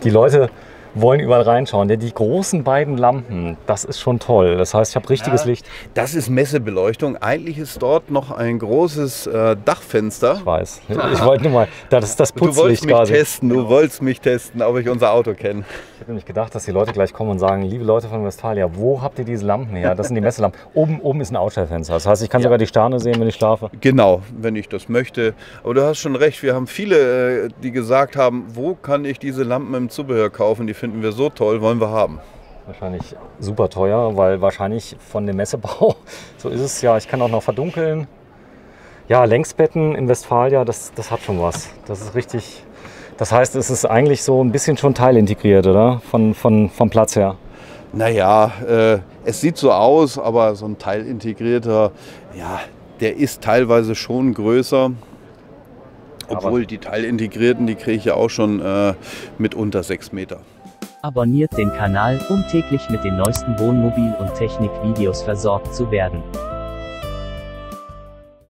Die Leute wollen überall reinschauen. Denn die großen beiden Lampen, das ist schon toll. Das heißt, ich habe richtiges Licht. Das ist Messebeleuchtung. Eigentlich ist dort noch ein großes Dachfenster. Ich weiß. Ich wollte nur mal, das ist das Putzlicht quasi. Du wolltest mich testen, ob ich unser Auto kenne. Ich habe nämlich gedacht, dass die Leute gleich kommen und sagen, liebe Leute von Westfalia, wo habt ihr diese Lampen her? Das sind die Messelampen. Oben ist ein Ausstellfenster. Das heißt, ich kann sogar die Sterne sehen, wenn ich schlafe. Genau, wenn ich das möchte. Aber du hast schon recht, wir haben viele, die gesagt haben, wo kann ich diese Lampen im Zubehör kaufen? Die finden wir so toll, wollen wir haben. Wahrscheinlich super teuer, weil wahrscheinlich von dem Messebau, so ist es ja, ich kann auch noch verdunkeln. Ja, Längsbetten in Westfalia, das hat schon was. Das ist richtig, das heißt, es ist eigentlich so ein bisschen schon teilintegriert, oder? Vom Platz her. Naja, es sieht so aus, aber so ein teilintegrierter, ja, der ist teilweise schon größer. Obwohl die teilintegrierten, die kriege ich ja auch schon mit unter 6 Meter. Abonniert den Kanal, um täglich mit den neuesten Wohnmobil- und Technikvideos versorgt zu werden.